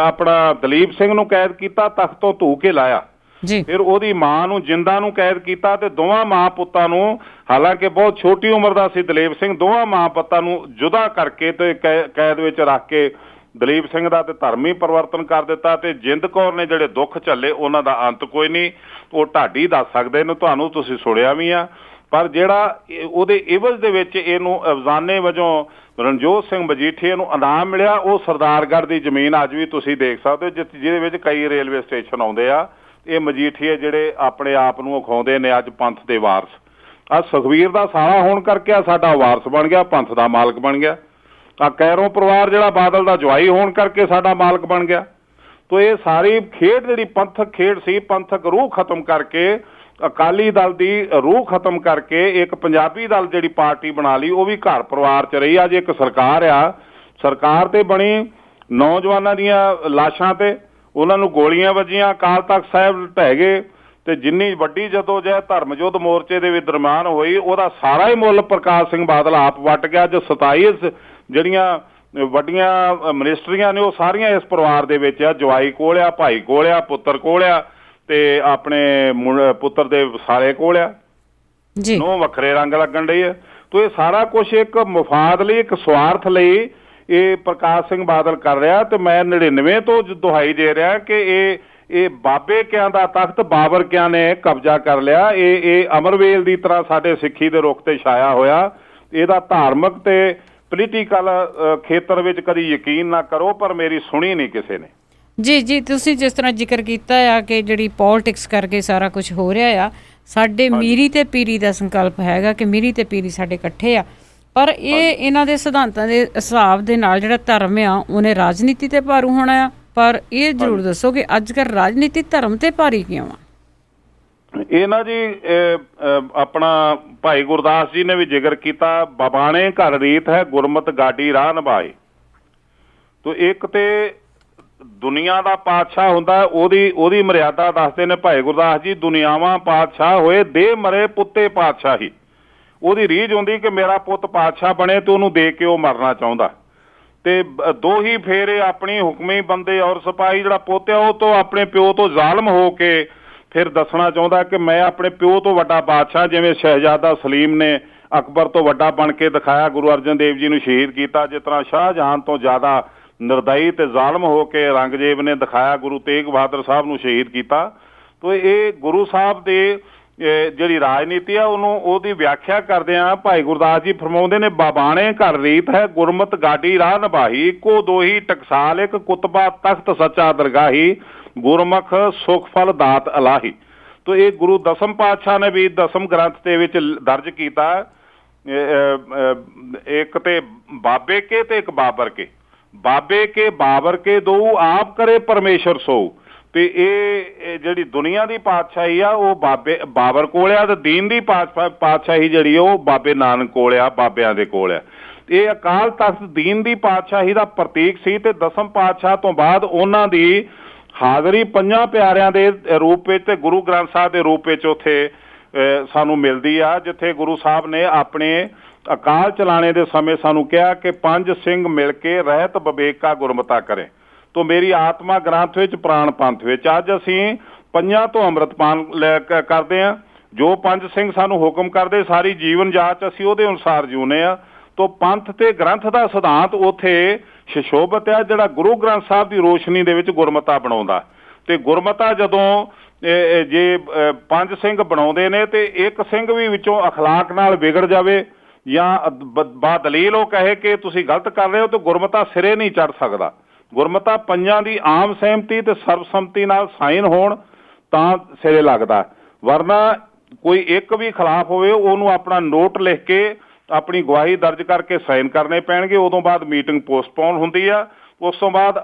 [SPEAKER 2] ਆਪਣਾ ਦਲੀਪ ਸਿੰਘ ਨੂੰ ਕੈਦ ਕੀਤਾ, ਤਖਤ ਤੋਂ ਧੂ ਕੇ ਲਾਇਆ। ਫਿਰ ਉਹਦੀ ਮਾਂ ਨੂੰ ਜਿੰਦਾ ਨੂੰ ਕੈਦ ਕੀਤਾ ਤੇ ਦੋਵਾਂ ਮਾਂ ਪੁੱਤਾਂ ਨੂੰ, ਹਾਲਾਂਕਿ ਬਹੁਤ ਛੋਟੀ ਉਮਰ ਦਾ ਸੀ ਦਲੀਪ ਸਿੰਘ, ਦੋਵਾਂ ਮਾਂ ਪੁੱਤਾਂ ਨੂੰ ਜੁਦਾ ਕਰਕੇ ਤੇ ਕੈਦ ਵਿੱਚ ਰੱਖ ਕੇ ਦਲੀਪ ਸਿੰਘ ਦਾ ਤੇ ਧਰਮੀ ਪਰਿਵਰਤਨ ਕਰ ਦਿੱਤਾ। ਤੇ ਜਿੰਦ ਕੌਰ ਨੇ ਜਿਹੜੇ ਦੁੱਖ ਝੱਲੇ ਉਹਨਾਂ ਦਾ ਅੰਤ ਕੋਈ ਨਹੀਂ, ਉਹ ਢਾਡੀ ਦੱਸ ਸਕਦੇ ਨੇ ਤੁਹਾਨੂੰ, ਤੁਸੀਂ ਸੁਣਿਆ ਵੀ ਆ। ਪਰ ਜਿਹੜਾ ਉਹਦੇ ਇਵਜ਼ ਦੇ ਵਿੱਚ ਇਹਨੂੰ ਅਫਜ਼ਾਨੇ ਵਜੋਂ ਰਣਜੋਤ ਸਿੰਘ ਮਜੀਠੀਆ ਨੂੰ ਇਨਾਮ ਮਿਲਿਆ, ਉਹ ਸਰਦਾਰਗੜ੍ਹ ਦੀ ਜ਼ਮੀਨ ਅੱਜ ਵੀ ਤੁਸੀਂ ਦੇਖ ਸਕਦੇ ਹੋ, ਜਿਹਦੇ ਵਿੱਚ ਕਈ ਰੇਲਵੇ ਸਟੇਸ਼ਨ ਆਉਂਦੇ ਆ। ਇਹ ਮਜੀਠੀਏ ਜਿਹੜੇ ਆਪਣੇ ਆਪ ਨੂੰ ਅਖਾਉਂਦੇ ਨੇ ਅੱਜ ਪੰਥ ਦੇ ਵਾਰਸ। ਆ ਸੁਖਵੀਰ ਦਾ ਸਾਲਾ ਹੋਣ ਕਰਕੇ ਆ ਸਾਡਾ ਵਾਰਸ ਬਣ ਗਿਆ, ਪੰਥ ਦਾ ਮਾਲਕ ਬਣ ਗਿਆ। ਆ ਕੈਰੋਂ ਪਰਿਵਾਰ ਜਿਹੜਾ ਬਾਦਲ ਦਾ ਜਵਾਈ ਹੋਣ ਕਰਕੇ ਸਾਡਾ ਮਾਲਕ ਬਣ ਗਿਆ। ਤੋ ਇਹ ਸਾਰੀ ਖੇਡ ਜਿਹੜੀ ਪੰਥਕ ਖੇਡ ਸੀ, ਪੰਥਕ ਰੂਹ ਖਤਮ ਕਰਕੇ, ਅਕਾਲੀ ਦਲ ਦੀ ਰੂਹ ਖਤਮ ਕਰਕੇ ਇੱਕ ਪੰਜਾਬੀ ਦਲ ਜਿਹੜੀ ਪਾਰਟੀ ਬਣਾ ਲਈ, ਉਹ ਵੀ ਘਰ ਪਰਿਵਾਰ 'ਚ ਰਹੀ। ਅੱਜ ਇੱਕ ਸਰਕਾਰ ਆ, ਸਰਕਾਰ ਤੇ ਬਣੀ ਨੌਜਵਾਨਾਂ ਦੀਆਂ ਲਾਸ਼ਾਂ ਤੇ, ਉਹਨਾਂ ਨੂੰ ਗੋਲੀਆਂ ਵੱਜੀਆਂ, ਅਕਾਲ ਤਖਤ ਸਾਹਿਬ ਢਹਿ ਗਏ, ਤੇ ਜਿੰਨੀ ਵੱਡੀ ਜਦੋਜਹਿਦ ਧਰਮ ਯੁੱਧ ਮੋਰਚੇ ਦੇ ਵੀ ਦਰਮਿਆਨ ਹੋਈ, ਉਹਦਾ ਸਾਰਾ ਹੀ ਮੁੱਲ ਪ੍ਰਕਾਸ਼ ਸਿੰਘ ਬਾਦਲ ਆਪ ਵੱਟ ਗਿਆ। ਜੋ 27 ਜਿਹੜੀਆਂ ਵੱਡੀਆਂ ਮਿਨਿਸਟਰੀਆਂ ਨੇ ਉਹ ਸਾਰੀਆਂ ਇਸ ਪਰਿਵਾਰ ਦੇ ਵਿੱਚ ਆ, ਜਵਾਈ ਕੋਲ ਆ, ਭਾਈ ਕੋਲ ਆ, ਪੁੱਤਰ ਕੋਲ ਆ, ਤੇ ਆਪਣੇ ਪੁੱਤਰ ਦੇ ਸਾਰੇ ਕੋਲ ਆ, ਨੋ ਵੱਖਰੇ ਰੰਗ ਲੱਗਣ ਡਈ ਹੈ। ਤੋ ਇਹ ਸਾਰਾ ਕੁਝ ਇੱਕ ਮਫਾਦ ਲਈ, ਇੱਕ ਸਵਾਰਥ ਲਈ ਇਹ ਪ੍ਰਕਾਸ਼ ਸਿੰਘ ਬਾਦਲ ਕਰ ਰਿਹਾ। ਤੇ ਮੈਂ 99 ਤੋਂ ਦੁਹਾਈ ਦੇ ਰਿਹਾ ਕਿ ਇਹ ਬਾਬੇ ਕਿਆਂ ਦਾ ਤਖਤ ਬਾਬਰ ਕਿਆਂ ਨੇ ਕਬਜ਼ਾ ਕਰ ਲਿਆ। ਇਹ ਅਮਰਵੇਲ ਦੀ ਤਰ੍ਹਾਂ ਸਾਡੇ ਸਿੱਖੀ ਦੇ ਰੁੱਖ ਤੇ ਛਾਇਆ ਹੋਇਆ। ਇਹਦਾ ਧਾਰਮਿਕ ਤੇ ਪੋਲੀਟੀਕਲ ਖੇਤਰ ਵਿੱਚ ਕਦੀ ਯਕੀਨ ਨਾ ਕਰੋ, ਪਰ ਮੇਰੀ ਸੁਣੀ ਨਹੀਂ ਕਿਸੇ ਨੇ।
[SPEAKER 1] ਜੀ ਤੁਸੀਂ ਜਿਸ ਤਰ੍ਹਾਂ ਜ਼ਿਕਰ ਕੀਤਾ ਆ ਕਿ ਜਿਹੜੀ ਪੋਲਿਟਿਕਸ ਕਰਕੇ ਸਾਰਾ ਕੁਝ ਹੋ ਰਿਹਾ ਆ, ਸਾਡੇ ਮੀਰੀ ਤੇ ਪੀਰੀ ਦਾ ਸੰਕਲਪ ਹੈਗਾ ਕਿ ਮੀਰੀ ਤੇ ਪੀਰੀ ਸਾਡੇ ਇਕੱਠੇ ਆ, ਪਰ ਇਹਨਾਂ ਦੇ ਸਿਧਾਂਤਾਂ ਦੇ ਹਿਸਾਬ ਦੇ ਨਾਲ ਜਿਹੜਾ ਧਰਮ ਆ ਉਹਨੇ ਰਾਜਨੀਤੀ ਤੇ ਭਾਰੂ ਹੋਣਾ ਆ। ਪਰ ਇਹ ਜ਼ਰੂਰ ਦੱਸੋ ਕਿ ਅੱਜ ਕੱਲ੍ਹ ਰਾਜਨੀਤੀ ਧਰਮ ਤੇ ਭਾਰੀ ਕਿਉਂ ਆ?
[SPEAKER 2] ਇਹ ਨਾ ਜੀ ਆਪਣਾ ਭਾਈ ਗੁਰਦਾਸ ਜੀ ਨੇ ਵੀ ਜ਼ਿਕਰ ਕੀਤਾ, ਬਾਬਾਣੇ ਘਰ ਰੀਤ ਹੈ ਗੁਰਮਤਿ ਗਾਡੀ ਰਾਹ ਨਿਭਾਏ। ਤੋ ਇੱਕ ਤੇ ਦੁਨੀਆ ਦਾ ਪਾਤਸ਼ਾਹ ਹੁੰਦਾ, ਉਹਦੀ ਮਰਿਆਦਾ ਦੱਸਦੇ ਨੇ ਭਾਈ ਗੁਰਦਾਸ ਜੀ, ਦੁਨੀਆਵਾਂ ਪਾਤਸ਼ਾਹ ਹੋਏ ਦੇ ਮਰੇ ਪੁੱਤੇ ਪਾਤਸ਼ਾਹੀ। ਉਹਦੀ ਰੀਝ ਹੁੰਦੀ ਕਿ ਮੇਰਾ ਪੁੱਤ ਪਾਤਸ਼ਾਹ ਬਣੇ ਤੇ ਉਹਨੂੰ ਦੇਖ ਕੇ ਉਹ ਮਰਨਾ ਚਾਹੁੰਦਾ। ਤੇ ਦੋ ਹੀ ਫੇਰੇ ਆਪਣੀ ਹੁਕਮੀ ਬੰਦੇ ਔਰ ਸਿਪਾਹੀ ਜਿਹੜਾ ਪੋਤਿਆ ਉਹ ਤੋਂ ਆਪਣੇ ਪਿਓ ਤੋਂ ਜ਼ਾਲਮ ਹੋ ਕੇ ਫਿਰ ਦੱਸਣਾ ਚਾਹੁੰਦਾ ਕਿ ਮੈਂ ਆਪਣੇ ਪਿਓ ਤੋਂ ਵੱਡਾ ਬਾਦਸ਼ਾਹ, ਜਿਵੇਂ ਸ਼ਹਿਜ਼ਾਦਾ ਸਲੀਮ ਨੇ ਅਕਬਰ ਤੋਂ ਵੱਡਾ ਬਣ ਕੇ ਦਿਖਾਇਆ, ਗੁਰੂ ਅਰਜਨ ਦੇਵ ਜੀ ਨੂੰ ਸ਼ਹੀਦ ਕੀਤਾ, ਜਿਸ ਤਰ੍ਹਾਂ ਸ਼ਾਹਜਹਾਨ ਤੋਂ ਜ਼ਿਆਦਾ ਨਿਰਦਈ ਤੇ ਜ਼ਾਲਮ ਹੋ ਕੇ ਔਰੰਗਜ਼ੇਬ ਨੇ ਦਿਖਾਇਆ, ਗੁਰੂ ਤੇਗ ਬਹਾਦਰ ਸਾਹਿਬ ਨੂੰ ਸ਼ਹੀਦ ਕੀਤਾ। ਤੋ ਇਹ ਗੁਰੂ ਸਾਹਿਬ ਦੇ ਜਿਹੜੀ ਰਾਜਨੀਤੀ ਆ ਉਹਦੀ ਵਿਆਖਿਆ ਕਰਦਿਆਂ ਭਾਈ ਗੁਰਦਾਸ ਜੀ ਫਰਮਾਉਂਦੇ ਨੇ, ਬਾਬਾਣੇ ਘਰ ਰੀਤ ਹੈ ਗੁਰਮਤ ਗਾਡੀ ਰਾਹ ਨਿਭਾਹੀ, ਇੱਕੋ ਦੋਹੀ ਟਕਸਾਲ ਇੱਕ ਕੁਤਬਾ ਤਖਤ ਸੱਚਾ ਦਰਗਾਹੀ, ਗੁਰਮੁਖ ਸੁਖ ਫਲ ਦਾਤ ਅਲਾਹੀ। ਤੋ ਇਹ ਗੁਰੂ ਦਸਮ ਪਾਤਸ਼ਾਹ ਨੇ ਵੀ ਦਸਮ ਗ੍ਰੰਥ ਦੇ ਵਿੱਚ ਦਰਜ ਕੀਤਾ, ਇੱਕ ਤੇ ਬਾਬੇ ਕੇ ਤੇ ਇੱਕ ਬਾਬਰ ਕੇ, ਬਾਬੇ ਕੇ ਬਾਬਰ ਕੇ ਦੋ ਆਪ ਕਰੇ ਪਰਮੇਸ਼ਰ ਸੋ। ਤੇ ਇਹ ਜਿਹੜੀ ਦੁਨੀਆ ਦੀ ਪਾਤਸ਼ਾਹੀ ਆ ਉਹ ਬਾਬਰ ਕੋਲ ਆ, ਤੇ ਦੀਨ ਦੀ ਪਾਤਸ਼ਾਹੀ ਜਿਹੜੀ ਉਹ ਬਾਬੇ ਨਾਨਕ ਕੋਲ ਆ, ਬਾਬਿਆਂ ਦੇ ਕੋਲ ਆ। ਇਹ ਅਕਾਲ ਤਖਤ ਦੀਨ ਦੀ ਪਾਤਸ਼ਾਹੀ ਦਾ ਪ੍ਰਤੀਕ ਸੀ ਤੇ ਦਸਮ ਪਾਤਸ਼ਾਹ ਤੋਂ ਬਾਅਦ ਉਹਨਾਂ ਦੀ ਹਾਜ਼ਰੀ ਪੰਜਾਂ ਪਿਆਰਿਆਂ ਦੇ ਰੂਪ ਵਿੱਚ ਤੇ ਗੁਰੂ ਗ੍ਰੰਥ ਸਾਹਿਬ ਦੇ ਰੂਪ ਵਿੱਚ ਉੱਥੇ ਸਾਨੂੰ ਮਿਲਦੀ ਆ, ਜਿੱਥੇ ਗੁਰੂ ਸਾਹਿਬ ਨੇ ਆਪਣੇ ਅਕਾਲ ਚਲਾਣੇ ਦੇ ਸਮੇਂ ਸਾਨੂੰ ਕਿਹਾ ਕਿ ਪੰਜ ਸਿੰਘ ਮਿਲ ਕੇ ਰਹਿਤ ਵਿਵੇਕਾ ਗੁਰਮਤਾ ਕਰੇ। ਤੋ ਮੇਰੀ ਆਤਮਾ ਗ੍ਰੰਥ ਵਿੱਚ ਪ੍ਰਾਣ ਪੰਥ ਵਿੱਚ। ਅੱਜ ਅਸੀਂ ਪੰਜਾਂ ਤੋਂ ਅੰਮ੍ਰਿਤਪਾਨ ਕਰਦੇ ਹਾਂ, ਜੋ ਪੰਜ ਸਿੰਘ ਸਾਨੂੰ ਹੁਕਮ ਕਰਦੇ ਸਾਰੀ ਜੀਵਨ ਜਾਚ ਅਸੀਂ ਉਹਦੇ ਅਨੁਸਾਰ ਜਿਉਂਦੇ ਹਾਂ। ਤੋ ਪੰਥ ਤੇ ਗ੍ਰੰਥ ਦਾ ਸਿਧਾਂਤ ਉੱਥੇ ਸ਼ਸ਼ੋਭਤ ਹੈ, ਜਿਹੜਾ ਗੁਰੂ ਗ੍ਰੰਥ ਸਾਹਿਬ ਦੀ ਰੋਸ਼ਨੀ ਦੇ ਵਿੱਚ ਗੁਰਮਤਾ ਬਣਾਉਂਦਾ। ਤੇ ਗੁਰਮਤਾ ਜਦੋਂ ਜੇ ਪੰਜ ਸਿੰਘ ਬਣਾਉਂਦੇ ਨੇ ਤੇ ਇੱਕ ਸਿੰਘ ਵੀ ਵਿੱਚੋਂ ਅਖਲਾਕ ਨਾਲ ਵਿਗੜ ਜਾਵੇ ਜਾਂ ਬਾਦਲੀਲ ਉਹ ਕਹੇ ਕਿ ਤੁਸੀਂ ਗਲਤ ਕਰ ਰਹੇ ਹੋ, ਤੇ ਗੁਰਮਤਾ ਸਿਰੇ ਨਹੀਂ ਚੜ ਸਕਦਾ। ਗੁਰਮਤਾ ਪੰਜਾਂ ਦੀ ਆਮ ਸਹਿਮਤੀ ਤੇ ਸਰਬਸੰਮਤੀ ਨਾਲ ਸਾਈਨ ਹੋਣ ਤਾਂ ਸਿਰੇ ਲੱਗਦਾ, ਵਰਨਾ ਕੋਈ ਇੱਕ ਵੀ ਖਿਲਾਫ ਹੋਵੇ ਉਹਨੂੰ ਆਪਣਾ ਨੋਟ ਲਿਖ ਕੇ ਆਪਣੀ ਗਵਾਹੀ ਦਰਜ ਕਰਕੇ ਸਾਈਨ ਕਰਨੇ ਪੈਣਗੇ। ਉਦੋਂ ਬਾਅਦ ਮੀਟਿੰਗ ਪੋਸਟਪੋਨ ਹੁੰਦੀ ਆ, ਉਸ ਤੋਂ ਬਾਅਦ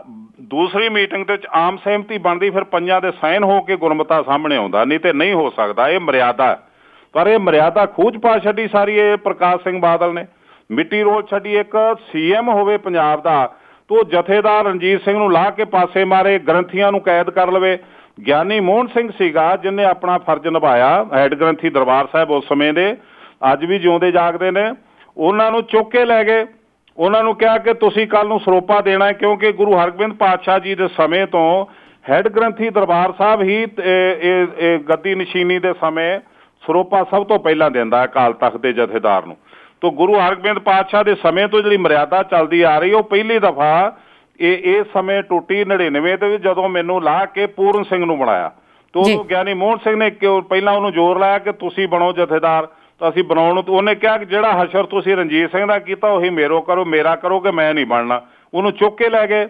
[SPEAKER 2] ਦੂਸਰੀ ਮੀਟਿੰਗ ਦੇ ਵਿੱਚ ਆਮ ਸਹਿਮਤੀ ਬਣਦੀ, ਫਿਰ ਪੰਜਾਂ ਦੇ ਸਾਈਨ ਹੋ ਕੇ ਗੁਰਮਤਾ ਸਾਹਮਣੇ ਆਉਂਦਾ, ਨਹੀਂ ਤੇ ਨਹੀਂ ਹੋ ਸਕਦਾ। ਇਹ ਮਰਿਆਦਾ, ਪਰ ਇਹ ਮਰਿਆਦਾ ਖੂਜ ਪਾ ਛੱਡੀ ਸਾਰੀ ਇਹ ਪ੍ਰਕਾਸ਼ ਸਿੰਘ ਬਾਦਲ ਨੇ, ਮਿੱਟੀ ਰੋਲ ਛੱਡੀ। ਇੱਕ CM ਹੋਵੇ ਪੰਜਾਬ ਦਾ ਤੋ ਜਥੇਦਾਰ ਰਣਜੀਤ ਸਿੰਘ ਨੂੰ ਲਾ ਕੇ ਪਾਸੇ ਮਾਰੇ, ਗ੍ਰੰਥੀਆਂ ਨੂੰ ਕੈਦ ਕਰ ਲਵੇ। ਗਿਆਨੀ ਮੋਹਨ ਸਿੰਘ ਸੀਗਾ ਜਿਹਨੇ ਆਪਣਾ ਫਰਜ਼ ਨਿਭਾਇਆ, ਹੈਡ ਗ੍ਰੰਥੀ ਦਰਬਾਰ ਸਾਹਿਬ ਉਸ ਸਮੇਂ ਦੇ, ਅੱਜ ਵੀ ਜਿਉਂਦੇ ਜਾਗਦੇ ਨੇ। ਉਹਨਾਂ ਨੂੰ ਚੁੱਕ ਕੇ ਲੈ ਗਏ, ਉਹਨਾਂ ਨੂੰ ਕਿਹਾ ਕਿ ਤੁਸੀਂ ਕੱਲ ਨੂੰ ਸਰੋਪਾ ਦੇਣਾ ਹੈ, ਕਿਉਂਕਿ ਗੁਰੂ ਹਰਗੋਬਿੰਦ ਪਾਤਸ਼ਾਹ ਜੀ ਦੇ ਸਮੇਂ ਤੋਂ ਹੈਡ ਗ੍ਰੰਥੀ ਦਰਬਾਰ ਸਾਹਿਬ ਹੀ ਇਹ ਗੱਦੀ ਨਸ਼ੀਨੀ ਦੇ ਸਮੇਂ ਸਰੋਪਾ ਸਭ ਤੋਂ ਪਹਿਲਾਂ ਦਿੰਦਾ ਅਕਾਲ ਤਖਤ ਦੇ ਜਥੇਦਾਰ ਨੂੰ। ਤੋ ਗੁਰੂ ਹਰਗੋਬਿੰਦ ਪਾਤਸ਼ਾਹ ਦੇ ਸਮੇਂ ਤੋਂ ਜਿਹੜੀ ਮਰਿਆਦਾ ਚੱਲਦੀ ਆ ਰਹੀ, ਉਹ ਪਹਿਲੀ ਦਫਾ ਇਸ ਸਮੇਂ ਟੁੱਟੀ 99 ਦੇ ਵਿੱਚ, ਜਦੋਂ ਮੈਨੂੰ ਲਾ ਕੇ ਪੂਰਨ ਸਿੰਘ ਨੂੰ ਬਣਾਇਆ। ਤੇ ਉਹਨੂੰ ਗਿਆਨੀ ਮੋਹਨ ਸਿੰਘ ਨੇ ਪਹਿਲਾਂ ਉਹਨੂੰ ਜ਼ੋਰ ਲਾਇਆ ਕਿ ਤੁਸੀਂ ਬਣੋ ਜਥੇਦਾਰ, ਤਾਂ ਅਸੀਂ ਬਣਾਉਣ ਨੂੰ। ਉਹਨੇ ਕਿਹਾ ਕਿ ਜਿਹੜਾ ਹਸ਼ਰ ਤੁਸੀਂ ਰਣਜੀਤ ਸਿੰਘ ਦਾ ਕੀਤਾ ਉਹੀ ਮੇਰਾ ਕਰੋ ਕਿ ਮੈਂ ਨਹੀਂ ਬਣਨਾ। ਉਹਨੂੰ ਚੁੱਕ ਕੇ ਲੈ ਗਏ,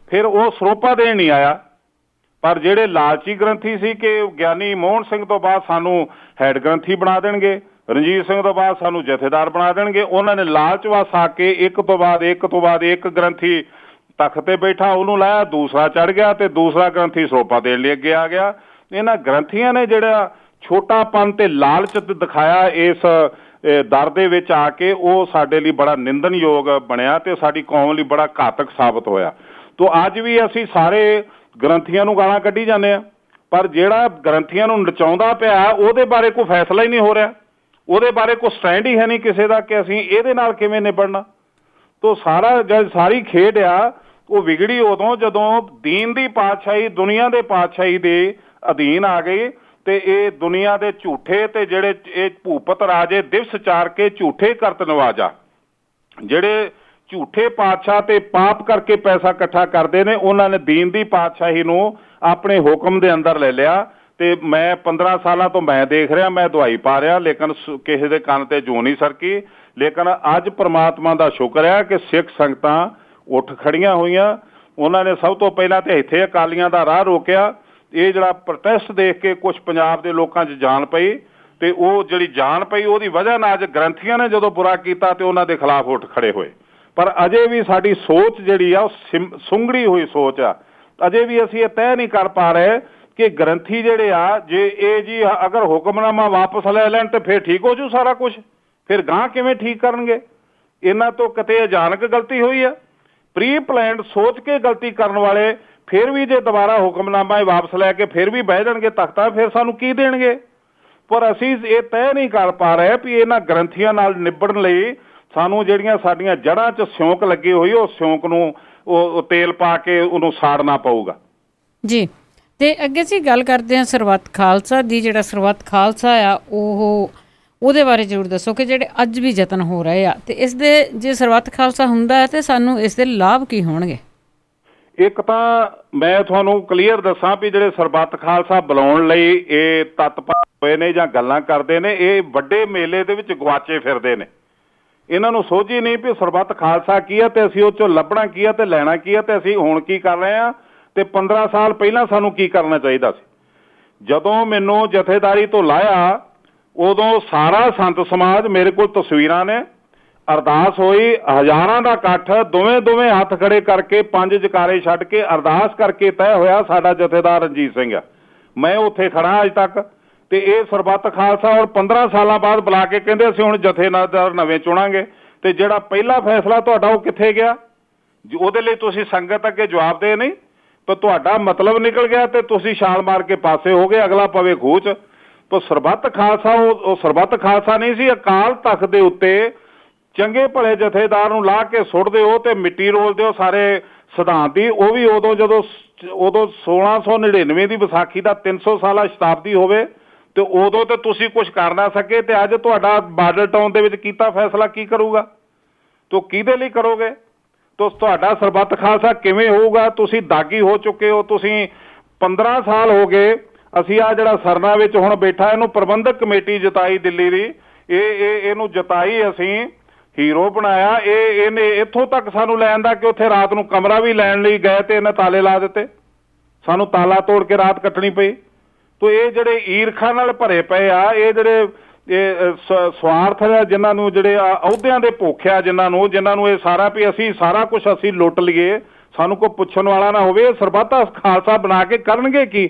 [SPEAKER 2] ਫਿਰ ਉਹ ਸਰੋਪਾ ਦੇਣ ਨਹੀਂ ਆਇਆ। ਪਰ ਜਿਹੜੇ ਲਾਲਚੀ ਗ੍ਰੰਥੀ ਸੀ ਕਿ ਗਿਆਨੀ ਮੋਹਨ ਸਿੰਘ ਤੋਂ ਬਾਅਦ ਸਾਨੂੰ ਹੈਡ ਗ੍ਰੰਥੀ ਬਣਾ ਦੇਣਗੇ, ਰਣਜੀਤ ਸਿੰਘ ਤੋਂ ਬਾਅਦ ਸਾਨੂੰ ਜਥੇਦਾਰ ਬਣਾ ਦੇਣਗੇ, ਉਹਨਾਂ ਨੇ ਲਾਲਚ ਵਸ ਆ ਕੇ ਇੱਕ ਤੋਂ ਬਾਅਦ ਇੱਕ ਗ੍ਰੰਥੀ ਤਖਤ ਤੇ ਬੈਠਾ, ਉਹਨੂੰ ਲਾਇਆ, ਦੂਸਰਾ ਚੜ ਗਿਆ ਤੇ ਦੂਸਰਾ ਗ੍ਰੰਥੀ ਸਰੋਪਾ ਦੇਣ ਲਈ ਅੱਗੇ ਆ ਗਿਆ। ਇਹਨਾਂ ਗ੍ਰੰਥੀਆਂ ਨੇ ਜਿਹੜਾ ਛੋਟਾਪਨ ਤੇ ਲਾਲਚ ਦਿਖਾਇਆ ਇਸ ਦਰ ਦੇ ਵਿੱਚ ਆ ਕੇ, ਉਹ ਸਾਡੇ ਲਈ ਬੜਾ ਨਿੰਦਣਯੋਗ ਬਣਿਆ ਤੇ ਸਾਡੀ ਕੌਮ ਲਈ ਬੜਾ ਘਾਤਕ ਸਾਬਤ ਹੋਇਆ। ਤੋ ਅੱਜ ਵੀ ਅਸੀਂ ਸਾਰੇ ਗ੍ਰੰਥੀਆਂ ਨੂੰ ਗਾਲਾਂ ਕੱਢੀ ਜਾਂਦੇ ਆ, ਪਰ ਜਿਹੜਾ ਗ੍ਰੰਥੀਆਂ ਨੂੰ ਨਚਾਉਂਦਾ ਪਿਆ ਉਹਦੇ ਬਾਰੇ ਕੋਈ ਫੈਸਲਾ ਹੀ ਨਹੀਂ ਹੋ ਰਿਹਾ, ਉਹਦੇ ਬਾਰੇ ਕੋਈ ਸਟੈਂਡ ਹੀ ਹੈ ਨਹੀਂ ਕਿਸੇ ਦਾ ਕਿ ਅਸੀਂ ਇਹਦੇ ਨਾਲ ਕਿਵੇਂ ਨਿਬੜਨਾ। ਤੋ ਸਾਰੀ ਖੇਡ ਆ ਉਹ ਵਿਗੜੀ ਉਦੋਂ ਜਦੋਂ ਦੀਨ ਦੀ ਪਾਤਸ਼ਾਹੀ ਦੁਨੀਆ ਦੇ ਪਾਤਸ਼ਾਹੀ ਦੇ ਅਧੀਨ ਆ ਗਈ, ਤੇ ਇਹ ਦੁਨੀਆ ਦੇ ਝੂਠੇ ਤੇ ਜਿਹੜੇ ਇਹ ਭੂਪਤ ਰਾਜੇ ਦਿਵਸ ਚਾਰ ਕੇ ਝੂਠੇ ਕਰਤ ਨਵਾਜਾ, ਜਿਹੜੇ ਝੂਠੇ ਪਾਤਸ਼ਾਹ ਤੇ ਪਾਪ ਕਰਕੇ ਪੈਸਾ ਇਕੱਠਾ ਕਰਦੇ ਨੇ, ਉਹਨਾਂ ਨੇ ਦੀਨ ਦੀ ਪਾਤਸ਼ਾਹੀ ਨੂੰ ਆਪਣੇ ਹੁਕਮ ਦੇ ਅੰਦਰ ਲੈ ਲਿਆ। ਤੇ ਮੈਂ 15 ਸਾਲਾਂ ਤੋਂ ਮੈਂ ਦੇਖ ਰਿਹਾ, ਮੈਂ ਦਵਾਈ ਪਾ ਰਿਹਾ, ਲੇਕਿਨ ਕਿਸੇ ਦੇ ਕੰਨ ਤੇ ਜੂੰ ਨਹੀਂ ਸਰਕੀ। ਲੇਕਿਨ ਅੱਜ ਪ੍ਰਮਾਤਮਾ ਦਾ ਸ਼ੁਕਰ ਹੈ ਕਿ ਸਿੱਖ ਸੰਗਤਾਂ ਉੱਠ ਖੜੀਆਂ ਹੋਈਆਂ। ਉਹਨਾਂ ਨੇ ਸਭ ਤੋਂ ਪਹਿਲਾਂ ਤੇ ਇੱਥੇ ਅਕਾਲੀਆਂ ਦਾ ਰਾਹ ਰੋਕਿਆ। ਇਹ ਜਿਹੜਾ ਪ੍ਰੋਟੈਸਟ ਦੇਖ ਕੇ ਕੁਝ ਪੰਜਾਬ ਦੇ ਲੋਕਾਂ 'ਚ ਜਾਨ ਪਈ, ਤੇ ਉਹ ਜਿਹੜੀ ਜਾਨ ਪਈ ਉਹਦੀ ਵਜ੍ਹਾ ਨਾਲ ਅੱਜ ਗ੍ਰੰਥੀਆਂ ਨੇ ਜਦੋਂ ਬੁਰਾ ਕੀਤਾ ਤੇ ਉਹਨਾਂ ਦੇ ਖਿਲਾਫ ਉੱਠ ਖੜੇ ਹੋਏ। ਪਰ ਅਜੇ ਵੀ ਸਾਡੀ ਸੋਚ ਜਿਹੜੀ ਆ ਉਹ ਸੁੰਗੜੀ ਹੋਈ ਸੋਚ ਆ। ਅਜੇ ਵੀ ਅਸੀਂ ਇਹ ਤੈਅ ਨਹੀਂ ਕਰ ਪਾ ਰਹੇ ਕਿ ਗ੍ਰੰਥੀ ਜਿਹੜੇ ਆ, ਜੇ ਇਹ ਜੀ ਅਗਰ ਹੁਕਮਨਾਮਾ ਵਾਪਸ ਲੈ ਲੈਣ ਤੇ ਫਿਰ ਠੀਕ ਹੋ ਜੂ ਸਾਰਾ ਕੁਝ, ਫਿਰ ਗਾਂ ਕਿਵੇਂ ਠੀਕ ਕਰਨਗੇ? ਇਹਨਾਂ ਤੋਂ ਕਿਤੇ ਅਚਾਨਕ ਗਲਤੀ ਹੋਈ ਆ, ਪ੍ਰੀ ਪਲਾਨਡ ਸੋਚ ਕੇ ਗਲਤੀ ਕਰਨ ਵਾਲੇ ਫਿਰ ਵੀ ਜੇ ਦੁਬਾਰਾ ਹੁਕਮਨਾਮਾ ਵਾਪਸ ਲੈ ਕੇ ਫਿਰ ਵੀ ਬਹਿ ਜਾਣਗੇ ਤਖਤਾਂ, ਫਿਰ ਸਾਨੂੰ ਕੀ ਦੇਣਗੇ? ਪਰ ਅਸੀਂ ਇਹ ਤੈਅ ਨਹੀਂ ਕਰ ਪਾ ਰਹੇ ਵੀ ਇਹਨਾਂ ਗ੍ਰੰਥੀਆਂ ਨਾਲ ਨਿਬੜਨ ਲਈ ਸਾਨੂੰ ਜਿਹੜੀਆਂ ਸਾਡੀਆਂ ਜੜ੍ਹਾਂ 'ਚ ਸਿਉਂਕ ਲੱਗੀ ਹੋਈ ਉਹ ਸਿਉਂਕ ਨੂੰ ਉਹ ਤੇਲ ਪਾ ਕੇ ਉਹਨੂੰ ਸਾੜਨਾ ਪਊਗਾ
[SPEAKER 1] ਜੀ। ਤੇ ਅੱਗੇ ਅਸੀਂ ਗੱਲ ਕਰਦੇ ਹਾਂ ਸਰਬੱਤ ਖਾਲਸਾ ਦੀ। ਜਿਹੜਾ ਸਰਬੱਤ ਖਾਲਸਾ ਆ ਉਹਦੇ ਬਾਰੇ ਜ਼ਰੂਰ ਦੱਸੋ ਕਿ ਜਿਹੜੇ ਅੱਜ ਵੀ ਯਤਨ ਹੋ ਰਹੇ ਆ, ਤੇ ਇਸ ਦੇ ਜੇ ਸਰਬੱਤ ਖਾਲਸਾ ਹੁੰਦਾ ਹੈ ਤੇ ਸਾਨੂੰ ਇਸ ਦੇ ਲਾਭ ਕੀ ਹੋਣਗੇ?
[SPEAKER 2] ਇੱਕ ਤਾਂ ਮੈਂ ਤੁਹਾਨੂੰ ਕਲੀਅਰ ਦੱਸਾਂ ਵੀ ਜਿਹੜੇ ਸਰਬੱਤ ਖਾਲਸਾ ਬੁਲਾਉਣ ਲਈ ਇਹ ਤਤਪਰ ਹੋਏ ਨੇ ਜਾਂ ਗੱਲਾਂ ਕਰਦੇ ਨੇ, ਇਹ ਵੱਡੇ ਮੇਲੇ ਦੇ ਵਿੱਚ ਗਵਾਚੇ ਫਿਰਦੇ ਨੇ। ਇਹਨਾਂ ਨੂੰ ਸੋਝੀ ਨਹੀਂ ਵੀ ਸਰਬੱਤ ਖਾਲਸਾ ਕੀ ਆ ਤੇ ਅਸੀਂ ਉਹ ਚੋਂ ਲੱਭਣਾ ਕੀ ਆ ਤੇ ਲੈਣਾ ਕੀ ਆ ਤੇ ਅਸੀਂ ਹੁਣ ਕੀ ਕਰ ਰਹੇ ਆ ਤੇ 15 ਸਾਲ ਪਹਿਲਾਂ ਸਾਨੂੰ ਕੀ ਕਰਨਾ ਚਾਹੀਦਾ ਸੀ। ਜਦੋਂ ਮੈਨੂੰ ਜਥੇਦਾਰੀ ਤੋਂ ਲਾਇਆ ਉਦੋਂ ਸਾਰਾ ਸੰਤ ਸਮਾਜ, ਮੇਰੇ ਕੋਲ ਤਸਵੀਰਾਂ ਨੇ, ਅਰਦਾਸ ਹੋਈ, ਹਜ਼ਾਰਾਂ ਦਾ ਇਕੱਠ, ਦੋਵੇਂ ਹੱਥ ਖੜੇ ਕਰਕੇ 5 ਜਕਾਰੇ ਛੱਡ ਕੇ ਅਰਦਾਸ ਕਰਕੇ ਤੈਅ ਹੋਇਆ ਸਾਡਾ ਜਥੇਦਾਰ ਰਣਜੀਤ ਸਿੰਘ ਆ। ਮੈਂ ਉੱਥੇ ਖੜਾ ਅੱਜ ਤੱਕ। ਤੇ ਇਹ ਸਰਬੱਤ ਖਾਲਸਾ ਹੁਣ 15 ਸਾਲਾਂ ਬਾਅਦ ਬੁਲਾ ਕੇ ਕਹਿੰਦੇ ਅਸੀਂ ਹੁਣ ਜਥੇਦਾਰ ਨਵੇਂ ਚੁਣਾਂਗੇ। ਤੇ ਜਿਹੜਾ ਪਹਿਲਾ ਫੈਸਲਾ ਤੁਹਾਡਾ ਉਹ ਕਿੱਥੇ ਗਿਆ? ਉਹਦੇ ਲਈ ਤੁਸੀਂ ਸੰਗਤ ਅੱਗੇ ਜਵਾਬ ਦੇ ਨਹੀਂ, ਪਰ ਤੁਹਾਡਾ ਮਤਲਬ ਨਿਕਲ ਗਿਆ ਤੇ ਤੁਸੀਂ ਛਾਲ ਮਾਰ ਕੇ ਪਾਸੇ ਹੋ ਗਏ, ਅਗਲਾ ਪਵੇ ਖੂਹ 'ਚ। ਤਾਂ ਸਰਬੱਤ ਖਾਲਸਾ ਉਹ ਸਰਬੱਤ ਖਾਲਸਾ ਨਹੀਂ ਸੀ। ਅਕਾਲ ਤਖਤ ਦੇ ਉੱਤੇ ਚੰਗੇ ਭਲੇ ਜਥੇਦਾਰ ਨੂੰ ਲਾ ਕੇ ਸੁੱਟ ਦਿਓ ਤੇ ਮਿੱਟੀ ਰੋਲ ਦਿਓ ਸਾਰੇ ਸਿਧਾਂਤ ਦੀ। ਉਹ ਵੀ ਉਦੋਂ 1699 ਦੀ ਵਿਸਾਖੀ ਦਾ 300 ਸਾਲਾ ਸ਼ਤਾਬਦੀ ਹੋਵੇ ਤੇ ਉਦੋਂ ਤੇ ਤੁਸੀਂ ਕੁਝ ਕਰ ਨਾ ਸਕੇ ਤੇ ਅੱਜ ਤੁਹਾਡਾ ਬਾਰਡਰ ਟਾਊਨ ਦੇ ਵਿੱਚ ਕੀਤਾ ਫੈਸਲਾ ਕੀ ਕਰੂਗਾ? ਤੋ ਕਿਹਦੇ ਲਈ ਕਰੋਗੇ? ਤੋ ਤੁਹਾਡਾ ਸਰਬੱਤ ਖਾਲਸਾ ਕਿਵੇਂ ਹੋਊਗਾ? ਤੁਸੀਂ ਦਾਗੀ ਹੋ ਚੁੱਕੇ ਹੋ। ਤੁਸੀਂ 15 ਸਾਲ ਹੋ ਗਏ। ਅਸੀਂ ਆ ਜਿਹੜਾ ਸਰਨਾ ਵਿੱਚ ਹੁਣ ਬੈਠਾ ਇਹਨੂੰ ਪ੍ਰਬੰਧਕ ਕਮੇਟੀ ਜਿਤਾਈ ਦਿੱਲੀ ਦੀ, ਇਹਨੂੰ ਜਿਤਾਈ, ਅਸੀਂ ਹੀਰੋ ਬਣਾਇਆ। ਇਹਨੇ ਇੱਥੋਂ ਤੱਕ ਸਾਨੂੰ ਲੈਣ ਦਾ ਕਿ ਉੱਥੇ ਰਾਤ ਨੂੰ ਕਮਰਾ ਵੀ ਲੈਣ ਲਈ ਗਏ ਤੇ ਇਹਨੇ ਤਾਲੇ ਲਾ ਦਿੱਤੇ, ਸਾਨੂੰ ਤਾਲਾ ਤੋੜ ਕੇ ਰਾਤ ਕੱਟਣੀ ਪਈ। ਤੋ ਇਹ ਜਿਹੜੇ ਈਰਖਾ ਨਾਲ ਭਰੇ ਪਏ ਆ, ਇਹ ਜਿਹੜੇ ਸਵਾਰਥ ਆ, ਜਿਨ੍ਹਾਂ ਨੂੰ ਜਿਹੜੇ ਅਹੁਦਿਆਂ ਦੇ ਭੁੱਖਿਆ, ਜਿਨ੍ਹਾਂ ਨੂੰ ਇਹ ਸਾਰਾ ਵੀ ਅਸੀਂ ਸਾਰਾ ਕੁਝ ਅਸੀਂ ਲੁੱਟ ਲਈਏ, ਸਾਨੂੰ ਕੋਈ ਪੁੱਛਣ ਵਾਲਾ ਨਾ ਹੋਵੇ। ਸਰਬੱਤ ਖਾਲਸਾ ਬਣਾ ਕੇ ਕਰਨਗੇ ਕੀ?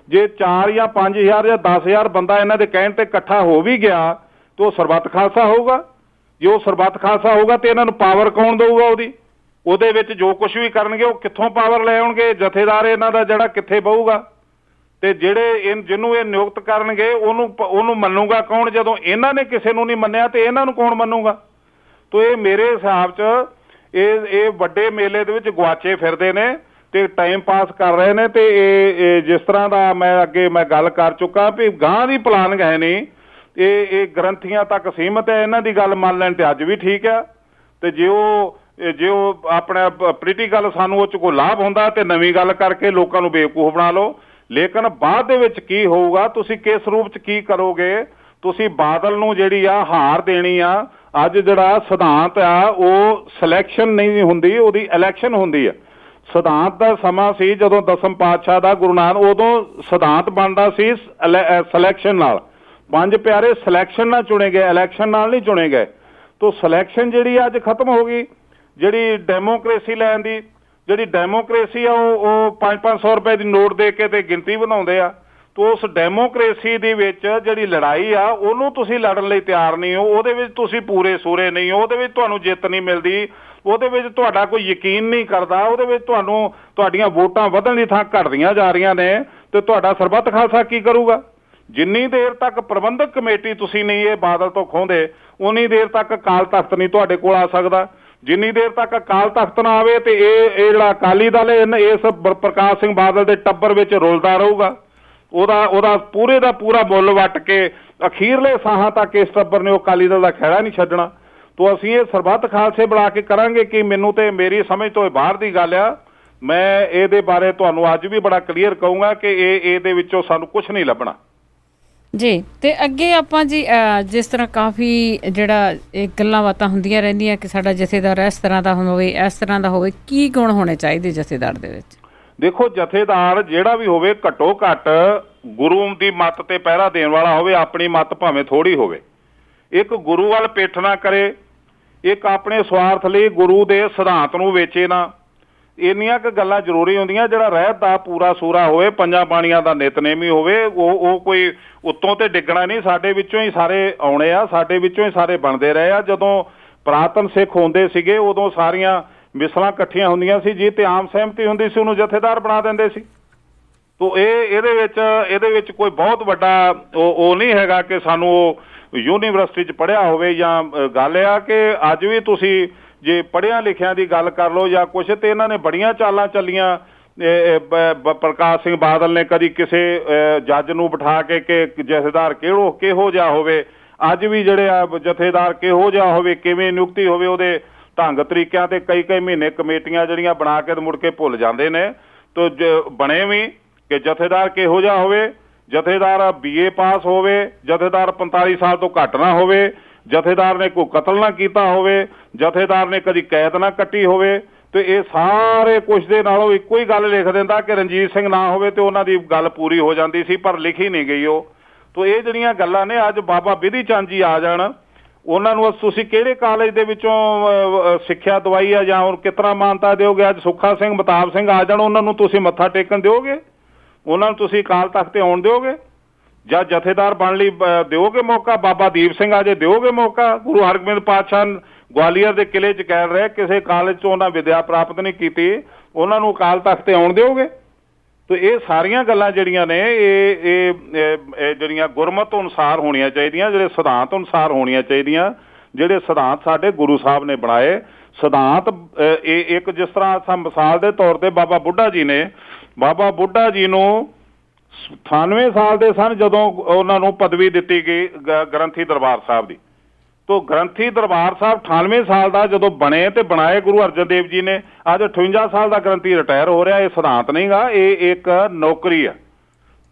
[SPEAKER 2] ਜੇ 4 ਜਾਂ 5000 ਜਾਂ 10000 ਬੰਦਾ ਇਹਨਾਂ ਦੇ ਕਹਿਣ ਤੇ ਇਕੱਠਾ ਹੋ ਵੀ ਗਿਆ ਤਾਂ ਉਹ ਸਰਬੱਤ ਖਾਲਸਾ ਹੋਊਗਾ? ਜੇ ਉਹ ਸਰਬੱਤ ਖਾਲਸਾ ਹੋਊਗਾ ਤੇ ਇਹਨਾਂ ਨੂੰ ਪਾਵਰ ਕੌਣ ਦਊਗਾ? ਉਹਦੇ ਵਿੱਚ ਜੋ ਕੁਝ ਵੀ ਕਰਨਗੇ ਉਹ ਕਿੱਥੋਂ ਪਾਵਰ ਲੈ ਆਉਣਗੇ? ਜਥੇਦਾਰ ਇਹਨਾਂ ਦਾ ਜਿਹੜਾ ਕਿੱਥੇ ਬਹੂਗਾ? ਤੇ ਜਿਹੜੇ ਜਿਹਨੂੰ ਇਹ ਨਿਯੁਕਤ ਕਰਨਗੇ ਉਹਨੂੰ ਮੰਨੂਗਾ ਕੌਣ? ਜਦੋਂ ਇਹਨਾਂ ਨੇ ਕਿਸੇ ਨੂੰ ਨਹੀਂ ਮੰਨਿਆ ਤੇ ਇਹਨਾਂ ਨੂੰ ਕੌਣ ਮੰਨੂਗਾ? ਤੋ ਇਹ ਮੇਰੇ ਹਿਸਾਬ 'ਚ ਇਹ ਵੱਡੇ ਮੇਲੇ ਦੇ ਵਿੱਚ ਗਵਾਚੇ ਫਿਰਦੇ ਨੇ ਤੇ ਟਾਈਮ ਪਾਸ ਕਰ ਰਹੇ ਨੇ। ਤੇ ਇਹ ਜਿਸ ਤਰ੍ਹਾਂ ਦਾ ਮੈਂ ਗੱਲ ਕਰ ਚੁੱਕਾ ਵੀ ਗਾਂ ਦੀ ਪਲਾਨ ਹੈ ਨਹੀਂ, ਇਹ ਗ੍ਰੰਥੀਆਂ ਤੱਕ ਸੀਮਤ ਹੈ। ਇਹਨਾਂ ਦੀ ਗੱਲ ਮੰਨ ਲੈਣ ਤੇ ਅੱਜ ਵੀ ਠੀਕ ਆ, ਤੇ ਜੇ ਉਹ ਆਪਣਾ ਪੋਲੀਟੀਕਲ ਸਾਨੂੰ ਉਹ 'ਚ ਕੋਈ ਲਾਭ ਹੁੰਦਾ ਤੇ ਨਵੀਂ ਗੱਲ ਕਰਕੇ ਲੋਕਾਂ ਨੂੰ ਬੇਵਕੂਫ ਬਣਾ ਲਓ। ਲੇਕਿਨ ਬਾਅਦ ਦੇ ਵਿੱਚ ਕੀ ਹੋਊਗਾ, ਤੁਸੀਂ ਕਿਸ ਰੂਪ 'ਚ ਕੀ ਕਰੋਗੇ? ਤੁਸੀਂ ਬਾਦਲ ਨੂੰ ਜਿਹੜੀ ਆ ਹਾਰ ਦੇਣੀ ਆ। ਅੱਜ ਜਿਹੜਾ ਸਿਧਾਂਤ ਆ ਉਹ ਸਿਲੈਕਸ਼ਨ ਨਹੀਂ ਹੁੰਦੀ, ਉਹਦੀ ਇਲੈਕਸ਼ਨ ਹੁੰਦੀ ਆ। ਸਿਧਾਂਤ ਦਾ ਸਮਾਂ ਸੀ ਜਦੋਂ ਦਸਮ ਪਾਤਸ਼ਾਹ ਦਾ ਗੁਰੂ ਨਾਨਕ, ਉਦੋਂ ਸਿਧਾਂਤ ਬਣਦਾ ਸੀ ਸਿਲੈਕਸ਼ਨ ਨਾਲ। 5 ਪਿਆਰੇ ਸਿਲੈਕਸ਼ਨ ਨਾਲ ਚੁਣੇ ਗਏ, ਇਲੈਕਸ਼ਨ ਨਾਲ ਨਹੀਂ ਚੁਣੇ ਗਏ। ਤੋ ਸਿਲੈਕਸ਼ਨ ਜਿਹੜੀ ਅੱਜ ਖਤਮ ਹੋ ਗਈ। ਜਿਹੜੀ ਡੈਮੋਕ੍ਰੇਸੀ ਲੈਣ ਦੀ ਜਿਹੜੀ ਡੈਮੋਕ੍ਰੇਸੀ ਆ ਉਹ 500 ਰੁਪਏ ਦੀ ਨੋਟ ਦੇ ਕੇ ਤੇ ਗਿਣਤੀ ਬਣਾਉਂਦੇ ਆ। ਤੋ ਉਸ ਡੈਮੋਕ੍ਰੇਸੀ ਦੇ ਵਿੱਚ ਜਿਹੜੀ ਲੜਾਈ ਆ ਉਹਨੂੰ ਤੁਸੀਂ ਲੜਨ ਲਈ ਤਿਆਰ ਨਹੀਂ ਹੋ। ਉਹਦੇ ਵਿੱਚ ਤੁਸੀਂ ਪੂਰੇ ਸੂਰੇ ਨਹੀਂ ਹੋ। ਉਹਦੇ ਵਿੱਚ ਤੁਹਾਨੂੰ ਜਿੱਤ ਨਹੀਂ ਮਿਲਦੀ। ਉਹਦੇ ਵਿੱਚ ਤੁਹਾਡਾ ਕੋਈ ਯਕੀਨ ਨਹੀਂ ਕਰਦਾ। ਉਹਦੇ ਵਿੱਚ ਤੁਹਾਡੀਆਂ ਵੋਟਾਂ ਵਧਣ ਦੀ ਥਾਂ ਘਟਦੀਆਂ ਜਾ ਰਹੀਆਂ ਨੇ। ਤੇ ਤੁਹਾਡਾ ਸਰਬੱਤ ਖਾਲਸਾ ਕੀ ਕਰੂਗਾ? ਜਿੰਨੀ ਦੇਰ ਤੱਕ ਪ੍ਰਬੰਧਕ ਕਮੇਟੀ ਤੁਸੀਂ ਨਹੀਂ ਇਹ ਬਾਦਲ ਤੋਂ ਖੋਹਦੇ, ਉਨੀ ਦੇਰ ਤੱਕ ਅਕਾਲ ਤਖਤ ਨਹੀਂ ਤੁਹਾਡੇ ਕੋਲ ਆ ਸਕਦਾ। ਜਿੰਨੀ ਦੇਰ ਤੱਕ ਅਕਾਲ ਤਖਤ ਨਾ ਆਵੇ ਤੇ ਇਹ ਜਿਹੜਾ ਅਕਾਲੀ ਦਲ ਇਸ ਪ੍ਰਕਾਸ਼ ਸਿੰਘ ਬਾਦਲ ਦੇ ਟੱਬਰ ਵਿੱਚ ਰੁਲਦਾ ਰਹੂਗਾ। ਉਹਦਾ ਪੂਰੇ ਦਾ ਪੂਰਾ ਮੁੱਲ ਵੱਟ ਕੇ ਅਖੀਰਲੇ ਸਾਹਾਂ ਤੱਕ ਇਸ ਟੱਬਰ ਨੇ ਉਹ ਅਕਾਲੀ ਦਲ ਦਾ ਖਹਿੜਾ ਨਹੀਂ ਛੱਡਣਾ। ਤੋ ਅਸੀਂ ਇਹ ਸਰਬੱਤ ਖਾਲਸੇ ਬਣਾ ਕੇ ਕਰਾਂਗੇ ਕਿ ਮੈਨੂੰ ਤੇ ਮੇਰੀ ਸਮਝ ਤੋਂ ਬਾਹਰ ਦੀ ਗੱਲ ਆ। ਮੈਂ ਇਹਦੇ ਬਾਰੇ ਤੁਹਾਨੂੰ ਅੱਜ ਵੀ ਬੜਾ ਕਲੀਅਰ ਕਹੂੰਗਾ ਕਿ ਇਹਦੇ ਵਿੱਚੋਂ ਸਾਨੂੰ ਕੁਝ ਨਹੀਂ ਲੱਭਣਾ
[SPEAKER 1] ਜੀ। ਤੇ ਅੱਗੇ ਆਪਾਂ ਜੀ ਜਿਸ ਤਰ੍ਹਾਂ ਕਾਫੀ ਜਿਹੜਾ ਇਹ ਗੱਲਾਂ ਬਾਤਾਂ ਹੁੰਦੀਆਂ ਰਹਿੰਦੀਆਂ ਕਿ ਸਾਡਾ ਜਥੇਦਾਰ ਇਸ ਤਰ੍ਹਾਂ ਦਾ ਹੋਵੇ, ਇਸ ਤਰ੍ਹਾਂ ਦਾ ਹੋਵੇ, ਕੀ ਗੁਣ ਹੋਣੇ ਚਾਹੀਦੇ ਜਥੇਦਾਰ ਦੇ ਵਿੱਚ?
[SPEAKER 2] ਦੇਖੋ, ਜਥੇਦਾਰ ਜਿਹੜਾ ਵੀ ਹੋਵੇ ਘੱਟੋ ਘੱਟ ਗੁਰੂ ਦੀ ਮੱਤ ਤੇ ਪਹਿਰਾ ਦੇਣ ਵਾਲਾ ਹੋਵੇ। ਆਪਣੀ ਮੱਤ ਭਾਵੇਂ ਥੋੜੀ ਹੋਵੇ। ਇੱਕ ਗੁਰੂ ਵੱਲ ਪਿੱਠ ਨਾ ਕਰੇ, ਇੱਕ ਆਪਣੇ ਸਵਾਰਥ ਲਈ ਗੁਰੂ ਦੇ ਸਿਧਾਂਤ ਨੂੰ ਵੇਚੇ ਨਾ। ਇੰਨੀਆਂ ਕੁ ਗੱਲਾਂ ਜ਼ਰੂਰੀ ਹੁੰਦੀਆਂ। ਜਿਹੜਾ ਰਹਿਤ ਦਾ ਪੂਰਾ ਸੂਰਾ ਹੋਵੇ, 5 ਬਾਣੀਆਂ ਦਾ ਨਿਤਨੇਮੀ ਹੋਵੇ, ਉਹ ਕੋਈ ਉੱਤੋਂ ਤੇ ਡਿੱਗਣਾ ਨਹੀਂ। ਸਾਡੇ ਵਿੱਚੋਂ ਹੀ ਸਾਰੇ ਆਉਣੇ ਆ, ਸਾਡੇ ਵਿੱਚੋਂ ਹੀ ਸਾਰੇ ਬਣਦੇ ਰਹੇ ਆ। ਜਦੋਂ ਪੁਰਾਤਨ ਸਿੱਖ ਹੁੰਦੇ ਸੀਗੇ ਉਦੋਂ ਸਾਰੀਆਂ ਮਿਸਲਾਂ ਇਕੱਠੀਆਂ ਹੁੰਦੀਆਂ ਸੀ ਜੀ, ਤੇ ਆਮ ਸਹਿਮਤੀ ਹੁੰਦੀ ਸੀ, ਉਹਨੂੰ ਜਥੇਦਾਰ ਬਣਾ ਦਿੰਦੇ ਸੀ। ਤੋ ਇਹਦੇ ਵਿੱਚ ਕੋਈ ਬਹੁਤ ਵੱਡਾ ਉਹ ਨਹੀਂ ਹੈਗਾ ਕਿ ਸਾਨੂੰ ਯੂਨੀਵਰਸਿਟੀ 'ਚ ਪੜ੍ਹਿਆ ਹੋਵੇ ਜਾਂ ਗੱਲ ਆ ਕਿ ਅੱਜ ਵੀ ਤੁਸੀਂ ਜੇ ਪੜ੍ਹਿਆ ਲਿਖਿਆਂ ਦੀ ਗੱਲ ਕਰ ਲਓ ਜਾਂ ਕੁਛ, ਤੇ ਇਹਨਾਂ ਨੇ ਬੜੀਆਂ ਚਾਲਾਂ ਚੱਲੀਆਂ। ਪ੍ਰਕਾਸ਼ ਸਿੰਘ ਬਾਦਲ ਨੇ ਕਦੀ ਕਿਸੇ ਜੱਜ ਨੂੰ ਬਿਠਾ ਕੇ ਕਿ ਜਥੇਦਾਰ ਕਿਹੋ ਜਿਹਾ ਹੋਵੇ, ਅੱਜ ਵੀ ਜਿਹੜੇ ਆ ਜਥੇਦਾਰ ਕਿਹੋ ਜਿਹਾ ਹੋਵੇ, ਕਿਵੇਂ ਨਿਯੁਕਤੀ ਹੋਵੇ, ਉਹਦੇ ਢੰਗ ਤਰੀਕਿਆਂ ਤੇ ਕਈ ਮਹੀਨੇ ਕਮੇਟੀਆਂ ਜਿਹੜੀਆਂ ਬਣਾ ਕੇ ਮੁੜ ਕੇ ਭੁੱਲ ਜਾਂਦੇ ਨੇ। ਤੋ ਬਣੇ ਵੀ ਕਿ ਜਥੇਦਾਰ ਕਿਹੋ ਜਿਹਾ ਹੋਵੇ, ਜਥੇਦਾਰ BA ਪਾਸ ਹੋਵੇ, ਜਥੇਦਾਰ 45 ਸਾਲ ਤੋਂ ਘੱਟ ਨਾ ਹੋਵੇ, ਜਥੇਦਾਰ ਨੇ ਕੋਈ ਕਤਲ ਨਾ ਕੀਤਾ ਹੋਵੇ, ਜਥੇਦਾਰ ਨੇ ਕਦੀ ਕੈਦ ਨਾ ਕੱਟੀ ਹੋਵੇ। ਤੇ ਇਹ ਸਾਰੇ ਕੁਛ ਦੇ ਨਾਲੋਂ ਇੱਕੋ ਹੀ ਗੱਲ ਲਿਖ ਦਿੰਦਾ ਕਿ ਰਣਜੀਤ ਸਿੰਘ ਨਾ ਹੋਵੇ ਤੇ ਉਹਨਾਂ ਦੀ ਗੱਲ ਪੂਰੀ ਹੋ ਜਾਂਦੀ ਸੀ, ਪਰ ਲਿਖੀ ਨਹੀਂ ਗਈ ਉਹ। ਤੋ ਇਹ ਜਿਹੜੀਆਂ ਗੱਲਾਂ ਨੇ, ਅੱਜ ਬਾਬਾ ਬਿਧੀ ਚੰਦ ਜੀ ਆ ਜਾਣ, ਉਹਨਾਂ ਨੂੰ ਤੁਸੀਂ ਕਿਹੜੇ ਕਾਲਜ ਦੇ ਵਿੱਚੋਂ ਸਿੱਖਿਆ ਦਵਾਈ ਆ ਜਾਂ ਹੁਣ ਕਿਸ ਤਰ੍ਹਾਂ ਮਾਨਤਾ ਦਿਓਗੇ? ਅੱਜ ਸੁੱਖਾ ਸਿੰਘ ਮਤਾਬ ਸਿੰਘ ਆ ਜਾਣ, ਉਹਨਾਂ ਨੂੰ ਤੁਸੀਂ ਮੱਥਾ ਟੇਕਣ ਦਿਓਗੇ? ਉਹਨਾਂ ਨੂੰ ਤੁਸੀਂ ਅਕਾਲ ਤਖਤ ਤੇ ਆਉਣ ਦਿਓਗੇ? ਜਾਂ ਜਥੇਦਾਰ ਬਣਨ ਲਈ ਦਿਓਗੇ ਮੌਕਾ? ਬਾਬਾ ਦੀਪ ਸਿੰਘ ਅਜੇ ਦਿਓਗੇ ਮੌਕਾ? ਗੁਰੂ ਹਰਗੋਬਿੰਦ ਪਾਤਸ਼ਾਹ ਗਵਾਲੀਅਰ ਦੇ ਕਿਲੇ 'ਚ ਕਹਿ ਰਹੇ ਕਿਸੇ ਕਾਲਜ 'ਚੋਂ ਉਹਨਾਂ ਵਿਦਿਆ ਪ੍ਰਾਪਤ ਨਹੀਂ ਕੀਤੀ, ਉਹਨਾਂ ਨੂੰ ਅਕਾਲ ਤਖਤ ਤੇ ਆਉਣ ਦਿਓਗੇ? ਤੇ ਇਹ ਸਾਰੀਆਂ ਗੱਲਾਂ ਜਿਹੜੀਆਂ ਨੇ ਇਹ ਜਿਹੜੀਆਂ ਗੁਰਮਤਿ ਅਨੁਸਾਰ ਹੋਣੀਆਂ ਚਾਹੀਦੀਆਂ, ਜਿਹੜੇ ਸਿਧਾਂਤ ਅਨੁਸਾਰ ਹੋਣੀਆਂ ਚਾਹੀਦੀਆਂ, ਜਿਹੜੇ ਸਿਧਾਂਤ ਸਾਡੇ ਗੁਰੂ ਸਾਹਿਬ ਨੇ ਬਣਾਏ ਸਿਧਾਂਤ। ਇਹ ਇੱਕ ਜਿਸ ਤਰ੍ਹਾਂ ਮਿਸਾਲ ਦੇ ਤੌਰ ਤੇ ਬਾਬਾ ਬੁੱਢਾ ਜੀ ਨੂੰ 98 ਸਾਲ ਦੇ ਸਨ ਜਦੋਂ ਉਹਨਾਂ ਨੂੰ ਪਦਵੀ ਦਿੱਤੀ ਗਈ ਗ੍ਰੰਥੀ ਦਰਬਾਰ ਸਾਹਿਬ ਦੀ। ਤੋ ਗ੍ਰੰਥੀ ਦਰਬਾਰ ਸਾਹਿਬ 98 ਸਾਲ ਦਾ ਜਦੋਂ ਬਣੇ ਤੇ ਬਣਾਏ ਗੁਰੂ ਅਰਜਨ ਦੇਵ ਜੀ ਨੇ। ਅੱਜ 58 ਸਾਲ ਦਾ ਗ੍ਰੰਥੀ ਰਿਟਾਇਰ ਹੋ ਰਿਹਾ। ਇਹ ਸਿਧਾਂਤ ਨਹੀਂ ਗਾ, ਇਹ ਇੱਕ ਨੌਕਰੀ ਆ।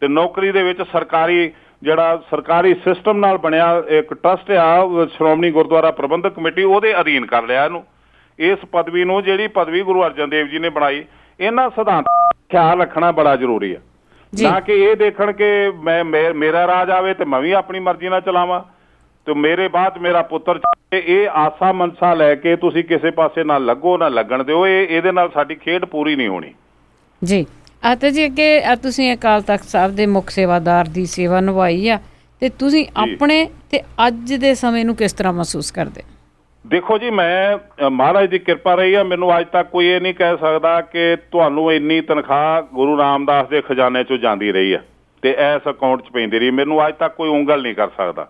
[SPEAKER 2] ਤੇ ਨੌਕਰੀ ਦੇ ਵਿੱਚ ਸਰਕਾਰੀ ਸਿਸਟਮ ਨਾਲ ਬਣਿਆ ਇੱਕ ਟਰਸਟ ਆ, ਸ਼੍ਰੋਮਣੀ ਗੁਰਦੁਆਰਾ ਪ੍ਰਬੰਧਕ ਕਮੇਟੀ, ਉਹਦੇ ਅਧੀਨ ਕਰ ਲਿਆ ਇਹਨੂੰ। ਇਸ ਪਦਵੀ ਨੂੰ, ਜਿਹੜੀ ਪਦਵੀ ਗੁਰੂ ਅਰਜਨ ਦੇਵ ਜੀ ਨੇ ਬਣਾਈ, ਇਹਨਾਂ ਸਿਧਾਂਤਾਂ ਦਾ ਖਿਆਲ ਰੱਖਣਾ ਬੜਾ ਜ਼ਰੂਰੀ ਆ। ਨਾ ਕਿ ਇਹ ਦੇਖਣ ਕਿ ਮੇਰਾ ਰਾਜ ਆਵੇ ਤੇ ਮੈਂ ਵੀ ਆਪਣੀ ਮਰਜ਼ੀ ਨਾਲ ਚਲਾਵਾਂ ਤੇ ਮੇਰੇ ਬਾਅਦ ਮੇਰਾ ਪੁੱਤਰ। ਇਹ ਆਸਾ ਮਨਸਾ ਲੈ ਕੇ ਤੁਸੀਂ ਕਿਸੇ ਪਾਸੇ ਨਾ ਲੱਗੋ, ਨਾ ਲੱਗਣ ਦਿਓ। ਇਹਦੇ ਨਾਲ ਸਾਡੀ ਖੇਡ ਪੂਰੀ ਨਹੀਂ ਹੋਣੀ
[SPEAKER 1] ਜੀ। ਅਤੇ ਜੀ ਅੱਗੇ ਤੁਸੀਂ ਅਕਾਲ ਤਖਤ ਸਾਹਿਬ ਦੇ ਮੁੱਖ ਸੇਵਾਦਾਰ ਦੀ ਸੇਵਾ ਨਿਭਾਈ ਆ, ਤੇ ਤੁਸੀਂ ਆਪਣੇ ਤੇ ਅੱਜ ਦੇ ਸਮੇਂ ਨੂੰ ਕਿਸ ਤਰ੍ਹਾਂ ਮਹਿਸੂਸ ਕਰਦੇ? ਦੇਖੋ ਜੀ,
[SPEAKER 2] ਮੈਂ ਮਹਾਰਾਜ ਦੀ ਕਿਰਪਾ ਰਹੀ ਆ, ਮੈਨੂੰ ਅੱਜ ਤੱਕ ਕੋਈ ਇਹ ਨਹੀਂ ਕਹਿ ਸਕਦਾ ਕਿ ਤੁਹਾਨੂੰ ਇੰਨੀ ਤਨਖਾਹ ਗੁਰੂ ਰਾਮਦਾਸ ਦੇ ਖਜ਼ਾਨੇ 'ਚੋਂ ਜਾਂਦੀ ਰਹੀ ਆ ਤੇ ਇਸ ਅਕਾਊਂਟ 'ਚ ਪੈਂਦੀ ਰਹੀ। ਮੈਨੂੰ ਅੱਜ ਤੱਕ ਕੋਈ ਉਂਗਲ ਨਹੀਂ ਕਰ ਸਕਦਾ,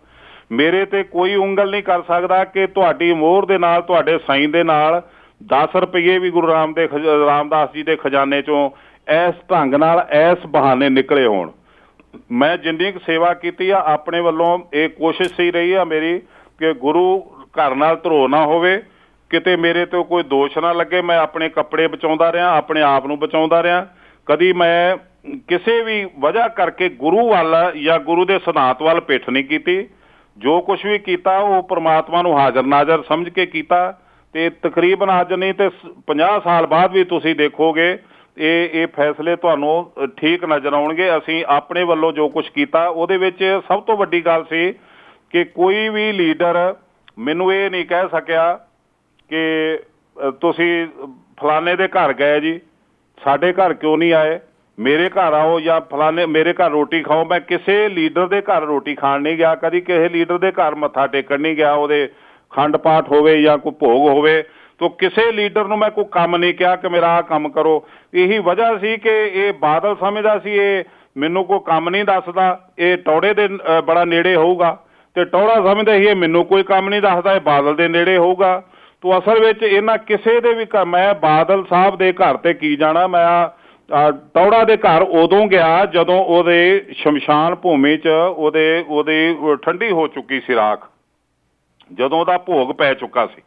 [SPEAKER 2] ਮੇਰੇ ਤੇ ਕੋਈ ਉਂਗਲ ਨਹੀਂ ਕਰ ਸਕਦਾ ਕਿ ਤੁਹਾਡੀ ਮੋਹਰ ਦੇ ਨਾਲ, ਤੁਹਾਡੇ ਸਾਈਨ ਦੇ ਨਾਲ 10 ਰੁਪਏ ਵੀ ਗੁਰੂ ਰਾਮਦਾਸ ਜੀ ਦੇ ਖਜ਼ਾਨੇ ਚੋਂ ਇਸ ਢੰਗ ਨਾਲ, ਇਸ ਬਹਾਨੇ ਨਿਕਲੇ ਹੋਣ। ਮੈਂ ਜਿੰਨੀ ਕੁ ਸੇਵਾ ਕੀਤੀ ਆ ਆਪਣੇ ਵੱਲੋਂ, ਇਹ ਕੋਸ਼ਿਸ਼ ਹੀ ਰਹੀ ਆ ਮੇਰੀ ਕਿ ਗੁਰੂ ਘਰ ਨਾਲ ਧਰੋ ਨਾ ਹੋਵੇ, ਕਿਤੇ ਮੇਰੇ ਤੋਂ ਕੋਈ ਦੋਸ਼ ਨਾ ਲੱਗੇ। ਮੈਂ ਆਪਣੇ ਕੱਪੜੇ ਬਚਾਉਂਦਾ ਰਿਹਾ, ਆਪਣੇ ਆਪ ਨੂੰ ਬਚਾਉਂਦਾ ਰਿਹਾ। ਕਦੀ ਮੈਂ ਕਿਸੇ ਵੀ ਵਜ੍ਹਾ ਕਰਕੇ ਗੁਰੂ ਵੱਲ ਜਾਂ ਗੁਰੂ ਦੇ ਸਿਧਾਂਤ ਵੱਲ ਪਿੱਠ ਨਹੀਂ ਕੀਤੀ। ਜੋ ਕੁਛ ਵੀ ਕੀਤਾ ਉਹ ਪ੍ਰਮਾਤਮਾ ਨੂੰ ਹਾਜ਼ਰ ਨਾਜ਼ਰ ਸਮਝ ਕੇ ਕੀਤਾ। ਤੇ ਤਕਰੀਬਨ ਅੱਜ ਨਹੀਂ ਤੇ 50 ਸਾਲ ਬਾਅਦ ਵੀ ਤੁਸੀਂ ਦੇਖੋਗੇ ਇਹ ਫੈਸਲੇ ਤੁਹਾਨੂੰ ਠੀਕ ਨਜ਼ਰ ਆਉਣਗੇ। ਅਸੀਂ ਆਪਣੇ ਵੱਲੋਂ ਜੋ ਕੁਛ ਕੀਤਾ ਉਹਦੇ ਵਿੱਚ ਸਭ ਤੋਂ ਵੱਡੀ ਗੱਲ ਸੀ ਕਿ ਕੋਈ ਵੀ ਲੀਡਰ ਮੈਨੂੰ ਇਹ ਨਹੀਂ ਕਹਿ ਸਕਿਆ ਕਿ ਤੁਸੀਂ ਫਲਾਣੇ ਦੇ ਘਰ ਗਏ ਜੀ, ਸਾਡੇ ਘਰ ਕਿਉਂ ਨਹੀਂ ਆਏ, ਮੇਰੇ ਘਰ ਆਓ ਜਾਂ ਫਲਾਣੇ ਮੇਰੇ ਘਰ ਰੋਟੀ ਖਾਓ। ਮੈਂ ਕਿਸੇ ਲੀਡਰ ਦੇ ਘਰ ਰੋਟੀ ਖਾਣ ਨਹੀਂ ਗਿਆ, ਕਦੀ ਕਿਸੇ ਲੀਡਰ ਦੇ ਘਰ ਮੱਥਾ ਟੇਕਣ ਨਹੀਂ ਗਿਆ, ਉਹਦੇ ਖੰਡ ਪਾਠ ਹੋਵੇ ਜਾਂ ਕੋਈ ਭੋਗ ਹੋਵੇ। ਤੋ ਕਿਸੇ ਲੀਡਰ ਨੂੰ ਮੈਂ ਕੋਈ ਕੰਮ ਨਹੀਂ ਕਿਹਾ ਕਿ ਮੇਰਾ ਆਹ ਕੰਮ ਕਰੋ। ਇਹੀ ਵਜ੍ਹਾ ਸੀ ਕਿ ਇਹ ਬਾਦਲ ਸਮਝਦਾ ਸੀ ਇਹ ਮੈਨੂੰ ਕੋਈ ਕੰਮ ਨਹੀਂ ਦੱਸਦਾ, ਇਹ ਟੌੜੇ ਦੇ ਬੜਾ ਨੇੜੇ ਹੋਊਗਾ, ਤੇ ਟੌੜਾ ਸਮਝਦਾ ਸੀ ਇਹ ਮੈਨੂੰ ਕੋਈ ਕੰਮ ਨਹੀਂ ਦੱਸਦਾ, ਇਹ ਬਾਦਲ ਦੇ ਨੇੜੇ ਹੋਊਗਾ। ਤੋ ਅਸਲ ਵਿੱਚ ਇਹਨਾਂ ਕਿਸੇ ਦੇ ਵੀ ਮੈਂ ਬਾਦਲ ਸਾਹਿਬ ਦੇ ਘਰ ਤੇ ਕੀ ਜਾਣਾ। ਮੈਂ ਟੌੜਾ ਦੇ ਘਰ ਉਦੋਂ ਗਿਆ ਜਦੋਂ ਉਹਦੇ ਸ਼ਮਸ਼ਾਨ ਭੂਮੀ 'ਚ ਉਹਦੀ ਠੰਡੀ ਹੋ ਚੁੱਕੀ ਸੀ ਰਾਖ, ਜਦੋਂ ਉਹਦਾ ਭੋਗ ਪੈ ਚੁੱਕਾ ਸੀ।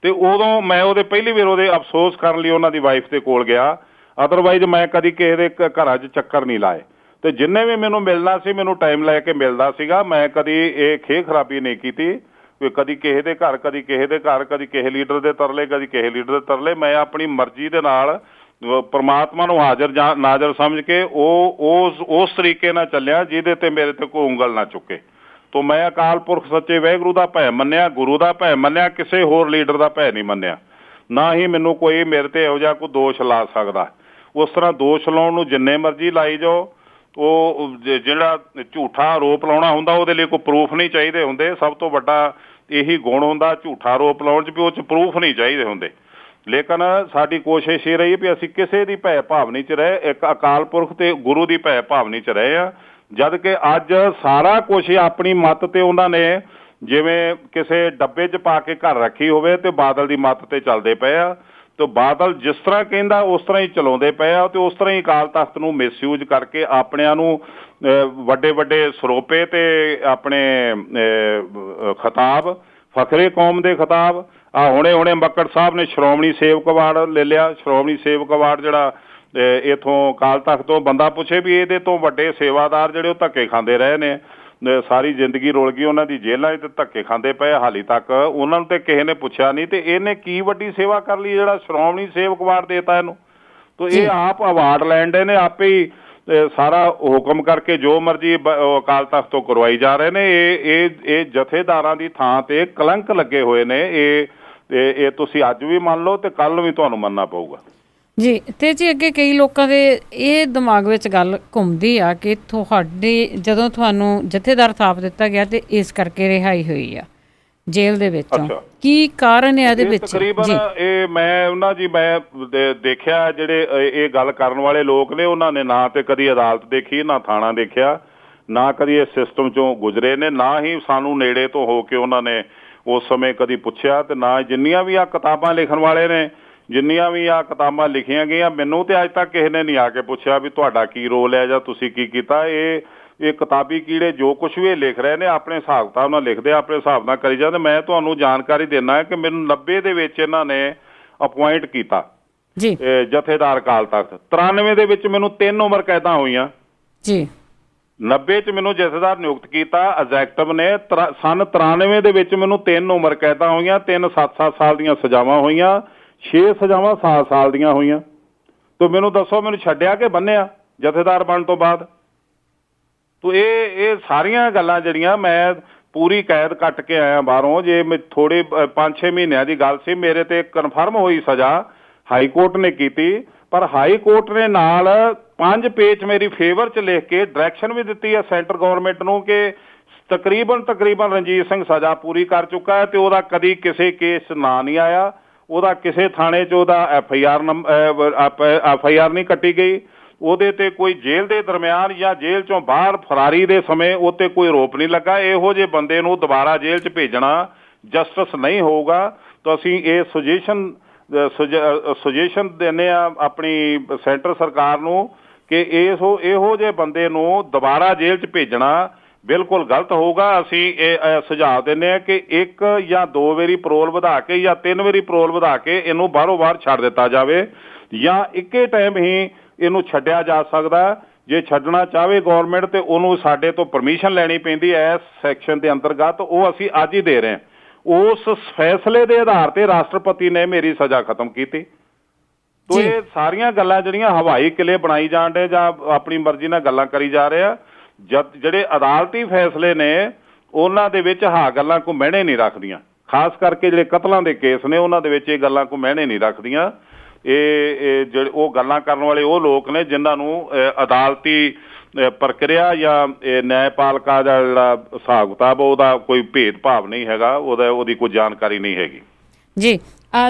[SPEAKER 2] ਤੇ ਉਦੋਂ ਮੈਂ ਉਹਦੇ ਪਹਿਲੀ ਵਾਰ ਉਹਦੇ ਅਫਸੋਸ ਕਰਨ ਲਈ ਉਹਨਾਂ ਦੀ ਵਾਈਫ ਦੇ ਕੋਲ ਗਿਆ। ਅਦਰਵਾਈਜ਼ ਮੈਂ ਕਦੀ ਕਿਸੇ ਦੇ ਘਰਾਂ 'ਚ ਚੱਕਰ ਨਹੀਂ ਲਾਏ। ਤੇ ਜਿੰਨੇ ਵੀ ਮੈਨੂੰ ਮਿਲਣਾ ਸੀ ਮੈਨੂੰ ਟਾਈਮ ਲੈ ਕੇ ਮਿਲਦਾ ਸੀਗਾ। ਮੈਂ ਕਦੀ ਇਹ ਖੇਹ ਖਰਾਬੀ ਨਹੀਂ ਕੀਤੀ, ਕਦੀ ਕਿਸੇ ਦੇ ਘਰ, ਕਦੀ ਕਿਸੇ ਦੇ ਘਰ, ਕਦੀ ਕਿਸੇ ਲੀਡਰ ਦੇ ਤਰਲੇ, ਕਦੀ ਕਿਸੇ ਲੀਡਰ ਦੇ ਤਰਲੇ। ਮੈਂ ਆਪਣੀ ਮਰਜ਼ੀ ਦੇ ਨਾਲ ਪਰਮਾਤਮਾ ਨੂੰ ਹਾਜ਼ਰ ਨਾਜ਼ਰ ਸਮਝ ਕੇ ਉਸ ਤਰੀਕੇ ਨਾਲ ਚੱਲਿਆ ਜਿਹਦੇ ਤੇ ਮੇਰੇ ਤੇ ਕੋਈ ਉਂਗਲ ਨਾ ਚੁੱਕੇ। ਤੋ ਮੈਂ ਅਕਾਲ ਪੁਰਖ ਸੱਚੇ ਵਾਹਿਗੁਰੂ ਦਾ ਭੈ ਮੰਨਿਆ, ਗੁਰੂ ਦਾ ਭੈ ਮੰਨਿਆ, ਕਿਸੇ ਹੋਰ ਲੀਡਰ ਦਾ ਭੈ ਨਹੀਂ ਮੰਨਿਆ। ਨਾ ਹੀ ਮੈਨੂੰ ਕੋਈ ਮੇਰੇ ਤੇ ਇਹੋ ਜਿਹਾ ਕੋਈ ਦੋਸ਼ ਲਾ ਸਕਦਾ। ਉਸ ਤਰ੍ਹਾਂ ਦੋਸ਼ ਲਾਉਣ ਨੂੰ ਜਿੰਨੇ ਮਰਜ਼ੀ ਲਾਈ ਜਾਓ, ਉਹ ਜਿਹੜਾ ਝੂਠਾ ਆਰੋਪ ਲਾਉਣਾ ਹੁੰਦਾ ਉਹਦੇ ਲਈ ਕੋਈ ਪ੍ਰੂਫ ਨਹੀਂ ਚਾਹੀਦੇ ਹੁੰਦੇ। ਸਭ ਤੋਂ ਵੱਡਾ ਇਹੀ ਗੁਣ ਹੁੰਦਾ ਝੂਠਾ ਆਰੋਪ ਲਾਉਣ 'ਚ ਵੀ ਉਹ 'ਚ ਪ੍ਰੂਫ ਨਹੀਂ ਚਾਹੀਦੇ ਹੁੰਦੇ। ਲੇਕਿਨ ਸਾਡੀ ਕੋਸ਼ਿਸ਼ ਇਹ ਰਹੀ ਵੀ ਅਸੀਂ ਕਿਸੇ ਦੀ ਭੈ ਭਾਵਨੀ 'ਚ ਰਹੇ, ਇੱਕ ਅਕਾਲ ਪੁਰਖ ਤੇ ਗੁਰੂ ਦੀ ਭੈ ਭਾਵਨੀ 'ਚ ਰਹੇ ਆ। ਜਦ ਕਿ ਅੱਜ ਸਾਰਾ ਕੁਝ ਆਪਣੀ ਮੱਤ ਤੇ ਉਹਨਾਂ ਨੇ ਜਿਵੇਂ ਕਿਸੇ ਡੱਬੇ 'ਚ ਪਾ ਕੇ ਘਰ ਰੱਖੀ ਹੋਵੇ ਤੇ ਬਾਦਲ ਦੀ ਮੱਤ ਤੇ ਚੱਲਦੇ ਪਏ ਆ। ਤੇ ਬਾਦਲ ਜਿਸ ਤਰ੍ਹਾਂ ਕਹਿੰਦਾ ਉਸ ਤਰ੍ਹਾਂ ਹੀ ਚਲਾਉਂਦੇ ਪਏ ਆ ਤੇ ਉਸ ਤਰ੍ਹਾਂ ਹੀ ਅਕਾਲ ਤਖਤ ਨੂੰ ਮਿਸਯੂਜ ਕਰਕੇ ਆਪਣਿਆਂ ਨੂੰ ਵੱਡੇ ਵੱਡੇ ਸਰੋਪੇ ਤੇ ਆਪਣੇ ਖਿਤਾਬ, ਫਖਰੇ ਕੌਮ ਦੇ ਖਿਤਾਬ। ਹੁਣੇ ਮੱਕੜ ਸਾਹਿਬ ਨੇ ਸ਼੍ਰੋਮਣੀ ਸੇਵਕ ਅਵਾਰਡ ਲੈ ਲਿਆ। ਸ਼੍ਰੋਮਣੀ ਸੇਵਕ ਅਵਾਰਡ ਜਿਹੜਾ ਇੱਥੋਂ ਅਕਾਲ ਤਖਤ ਤੋਂ ਬੰਦਾ ਪੁੱਛੇ ਵੀ ਇਹਦੇ ਤੋਂ ਵੱਡੇ ਸੇਵਾਦਾਰ ਜਿਹੜੇ ਉਹ ਧੱਕੇ ਖਾਂਦੇ ਰਹੇ ਨੇ, ਸਾਰੀ ਜ਼ਿੰਦਗੀ ਰੁਲ ਗਈ ਉਹਨਾਂ ਦੀ ਜੇਲ੍ਹਾਂ 'ਚ, ਧੱਕੇ ਖਾਂਦੇ ਪਏ ਹਾਲੀ ਤੱਕ, ਉਹਨਾਂ ਨੂੰ ਤੇ ਕਿਸੇ ਨੇ ਪੁੱਛਿਆ ਨਹੀਂ। ਤੇ ਇਹਨੇ ਕੀ ਵੱਡੀ ਸੇਵਾ ਕਰ ਲਈ ਜਿਹੜਾ ਸ਼੍ਰੋਮਣੀ ਸੇਵਕ ਅਵਾਰਡ ਦੇਤਾ ਇਹਨੂੰ। ਤਾਂ ਇਹ ਆਪ ਅਵਾਰਡ ਲੈਣ ਦੇ ਨੇ, ਆਪੇ ਹੀ ਸਾਰਾ ਹੁਕਮ ਕਰਕੇ ਜੋ ਮਰਜ਼ੀ ਅਕਾਲ ਤਖਤ ਤੋਂ ਕਰਵਾਈ ਜਾ ਰਹੇ ਨੇ। ਇਹ ਜਥੇਦਾਰਾਂ ਦੀ ਥਾਂ ਤੇ ਕਲੰਕ ਲੱਗੇ ਹੋਏ ਨੇ। ਇਹ ਤੁਸੀਂ ਅੱਜ ਵੀ ਮੰਨ ਲਓ ਤੇ ਕੱਲ ਵੀ ਤੁਹਾਨੂੰ ਮੰਨਣਾ ਪਊਗਾ
[SPEAKER 1] ਜੀ। ਤੇ ਜੀ ਅੱਗੇ ਕਈ ਲੋਕਾਂ ਦੇ ਇਹ ਦਿਮਾਗ ਵਿੱਚ ਗੱਲ ਘੁੰਮਦੀ ਆ ਕਿ ਜਦੋਂ ਤੁਹਾਨੂੰ ਜਥੇਦਾਰ ਥਾਪ ਦਿੱਤਾ ਗਿਆ ਤੇ ਇਸ ਕਰਕੇ ਰਿਹਾਈ ਹੋਈ ਆ ਜੇਲ੍ਹ ਦੇ ਵਿੱਚੋਂ, ਕੀ ਕਾਰਨ ਹੈ ਇਹਦੇ ਵਿੱਚ?
[SPEAKER 2] ਤਕਰੀਬਨ ਇਹ ਮੈਂ ਦੇਖਿਆ ਜਿਹੜੇ ਇਹ ਗੱਲ ਕਰਨ ਵਾਲੇ ਲੋਕ ਨੇ ਉਹਨਾਂ ਨੇ ਨਾ ਤੇ ਕਦੀ ਅਦਾਲਤ ਦੇਖੀ, ਨਾ ਥਾਣਾ ਦੇਖਿਆ, ਨਾ ਕਦੀ ਇਸ ਸਿਸਟਮ ਚੋਂ ਗੁਜ਼ਰੇ ਨੇ, ਨਾ ਹੀ ਸਾਨੂੰ ਨੇੜੇ ਤੋਂ ਹੋ ਕੇ ਉਹਨਾਂ ਨੇ ਉਸ ਸਮੇਂ ਕਦੀ ਪੁੱਛਿਆ। ਤੇ ਨਾ ਜਿੰਨੀਆਂ ਵੀ ਆ ਕਿਤਾਬਾਂ ਲਿਖਣ ਵਾਲੇ ਨੇ, ਜਿੰਨੀਆਂ ਵੀ ਆ ਕਿਤਾਬਾਂ ਲਿਖੀਆਂ ਗਈਆਂ, ਮੈਨੂੰ ਤੇ ਅੱਜ ਤੱਕ ਕਿਸੇ ਨੇ ਨਹੀਂ ਆ ਕੇ ਪੁੱਛਿਆ ਵੀ ਤੁਹਾਡਾ ਕੀ ਰੋਲ ਹੈ ਜਾਂ ਤੁਸੀਂ ਕੀ ਕੀਤਾ। ਇਹ ਕਿਤਾਬੀ ਕੀੜੇ ਜੋ ਕੁਛ ਵੀ ਇਹ ਲਿਖ ਰਹੇ ਨੇ ਆਪਣੇ ਹਿਸਾਬ ਕਿਤਾਬ ਨਾਲ ਲਿਖਦੇ, ਆਪਣੇ ਹਿਸਾਬ ਨਾਲ ਕਰੀ ਜਾਂਦੇ। ਮੈਂ ਤੁਹਾਨੂੰ ਜਾਣਕਾਰੀ ਦਿੰਦਾ ਕਿ ਮੈਨੂੰ 90 ਦੇ ਵਿੱਚ ਇਹਨਾਂ ਨੇ ਅਪੁਆਇੰਟ ਕੀਤਾ
[SPEAKER 1] ਜੀ
[SPEAKER 2] ਜਥੇਦਾਰ ਅਕਾਲ ਤਖਤ। 93 ਦੇ ਵਿੱਚ ਮੈਨੂੰ 3 ਉਮਰ ਕੈਦਾਂ ਹੋਈਆਂ ਜੀ। 90 'ਚ ਮੈਨੂੰ ਜਥੇਦਾਰ ਨਿਯੁਕਤ ਕੀਤਾ ਐਗਜ਼ੈਕਟਿਵ ਨੇ। ਸਨ 93 ਦੇ ਵਿੱਚ ਮੈਨੂੰ 3 ਉਮਰ ਕੈਦਾਂ ਹੋਈਆਂ, 3 7-7 ਸਾਲ ਦੀਆਂ ਸਜ਼ਾਵਾਂ ਹੋਈਆਂ, 6 ਸਜ਼ਾਵਾਂ 7 ਸਾਲ ਦੀਆਂ ਹੋਈਆਂ। ਤੋ ਮੈਨੂੰ ਦੱਸੋ ਮੈਨੂੰ ਛੱਡਿਆ ਕਿ ਬੰਨਿਆ ਜਥੇਦਾਰ ਬਣਨ ਤੋਂ ਬਾਅਦ? ਤੋ ਇਹ ਸਾਰੀਆਂ ਗੱਲਾਂ ਜਿਹੜੀਆਂ ਮੈਂ ਪੂਰੀ ਕੈਦ ਕੱਟ ਕੇ ਆਇਆ ਬਾਹਰੋਂ। ਜੇ ਮੈਂ ਥੋੜੇ 5-6 ਮਹੀਨਿਆਂ ਦੀ ਗੱਲ ਸੀ, ਮੇਰੇ ਤੇ ਕਨਫਰਮ ਹੋਈ ਸਜ਼ਾ ਹਾਈ ਕੋਰਟ ਨੇ ਕੀਤੀ, ਪਰ ਹਾਈ ਕੋਰਟ ਨੇ ਨਾਲ 5 ਪੇਜ ਮੇਰੀ ਫੇਵਰ 'ਚ ਲਿਖ ਕੇ ਡਾਇਰੈਕਸ਼ਨ ਵੀ ਦਿੱਤੀ ਹੈ ਸੈਂਟਰ ਗੌਰਮੈਂਟ ਨੂੰ ਕਿ ਤਕਰੀਬਨ ਰਣਜੀਤ ਸਿੰਘ ਸਜ਼ਾ ਪੂਰੀ ਕਰ ਚੁੱਕਾ ਹੈ ਤੇ ਉਹਦਾ ਕਦੀ ਕਿਸੇ ਕੇਸ ਨਾਂ ਨਹੀਂ ਆਇਆ, ਉਹਦਾ ਕਿਸੇ ਥਾਣੇ 'ਚ ਉਹਦਾ FIR ਨਹੀਂ ਕੱਟੀ ਗਈ, ਉਹਦੇ ਤੇ ਕੋਈ ਜੇਲ੍ਹ ਦੇ ਦਰਮਿਆਨ ਜਾਂ ਜੇਲ੍ਹ 'ਚੋਂ ਬਾਹਰ ਫਰਾਰੀ ਦੇ ਸਮੇਂ ਉਹ 'ਤੇ ਕੋਈ ਆਰੋਪ ਨਹੀਂ ਲੱਗਾ। ਇਹੋ ਜਿਹੇ ਬੰਦੇ ਨੂੰ ਦੁਬਾਰਾ ਜੇਲ੍ਹ 'ਚ ਭੇਜਣਾ ਜਸਟਿਸ ਨਹੀਂ ਹੋਊਗਾ। ਤਾਂ ਅਸੀਂ ਇਹ ਸੁਜੈਸ਼ਨ ਦਿੰਦੇ ਆ ਆਪਣੀ ਸੈਂਟਰ ਸਰਕਾਰ ਨੂੰ ਕਿ ਇਹੋ ਜਿਹੇ ਬੰਦੇ ਨੂੰ ਦੁਬਾਰਾ ਜੇਲ੍ਹ 'ਚ ਭੇਜਣਾ ਬਿਲਕੁਲ ਗਲਤ ਹੋਊਗਾ। ਅਸੀਂ ਇਹ ਸੁਝਾਅ ਦਿੰਦੇ ਹਾਂ ਕਿ 1 ਜਾਂ 2 ਵਾਰੀ ਪਰੋਲ ਵਧਾ ਕੇ ਜਾਂ 3 ਵਾਰੀ ਪਰੋਲ ਵਧਾ ਕੇ ਇਹਨੂੰ ਬਾਹਰੋਂ ਬਾਹਰ ਛੱਡ ਦਿੱਤਾ ਜਾਵੇ, ਜਾਂ ਇੱਕੇ ਟਾਈਮ ਹੀ ਇਹਨੂੰ ਛੱਡਿਆ ਜਾ ਸਕਦਾ। ਜੇ ਛੱਡਣਾ ਚਾਹਵੇ ਗੌਰਮੈਂਟ ਤੇ ਉਹਨੂੰ ਸਾਡੇ ਤੋਂ ਪਰਮਿਸ਼ਨ ਲੈਣੀ ਪੈਂਦੀ ਹੈ ਇਸ ਸੈਕਸ਼ਨ ਦੇ ਅੰਤਰਗਤ, ਉਹ ਅਸੀਂ ਅੱਜ ਹੀ ਦੇ ਰਹੇ ਹਾਂ। ਉਸ ਫੈਸਲੇ ਦੇ ਆਧਾਰ ਤੇ ਰਾਸ਼ਟਰਪਤੀ ਨੇ ਮੇਰੀ ਸਜ਼ਾ ਖਤਮ ਕੀਤੀ। ਤੋ ਇਹ ਸਾਰੀਆਂ ਗੱਲਾਂ ਜਿਹੜੀਆਂ ਹਵਾਈ ਕਿਲੇ ਬਣਾਈ ਜਾਣ ਡੇ ਜਾਂ ਆਪਣੀ ਮਰਜ਼ੀ ਨਾਲ ਗੱਲਾਂ ਕਰੀ ਜਾ ਰਹੇ ਆ, ਜਿਹੜੇ ਅਦਾਲਤੀ ਫੈਸਲੇ ਨੇ ਉਹਨਾਂ ਦੇ ਵਿੱਚ ਗੱਲਾਂ ਕੋਈ ਮਹਿਣੇ ਨਹੀਂ ਰੱਖਦੀਆਂ। ਖਾਸ ਕਰਕੇ ਜਿਹੜੇ ਕਤਲਾਂ ਦੇ ਕੇਸ ਨੇ ਉਹਨਾਂ ਦੇ ਵਿੱਚ ਇਹ ਗੱਲਾਂ ਕੋਈ ਮਹਿਣੇ ਨਹੀਂ ਰੱਖਦੀਆਂ। ਇਹ ਜਿਹੜੇ ਉਹ ਗੱਲਾਂ ਕਰਨ ਵਾਲੇ ਉਹ ਲੋਕ ਨੇ ਜਿਨ੍ਹਾਂ ਨੂੰ ਅਦਾਲਤੀ ਪ੍ਰਕਿਰਿਆ ਜਾਂ ਨਿਆਂਪਾਲਿਕਾ ਦਾ ਜਿਹੜਾ ਹਿਸਾਬ ਕਿਤਾਬ ਉਹਦਾ ਕੋਈ ਭੇਦਭਾਵ ਨਹੀਂ ਹੈਗਾ, ਉਹਦੀ ਕੋਈ ਜਾਣਕਾਰੀ ਨਹੀਂ ਹੈਗੀ
[SPEAKER 1] ਜੀ।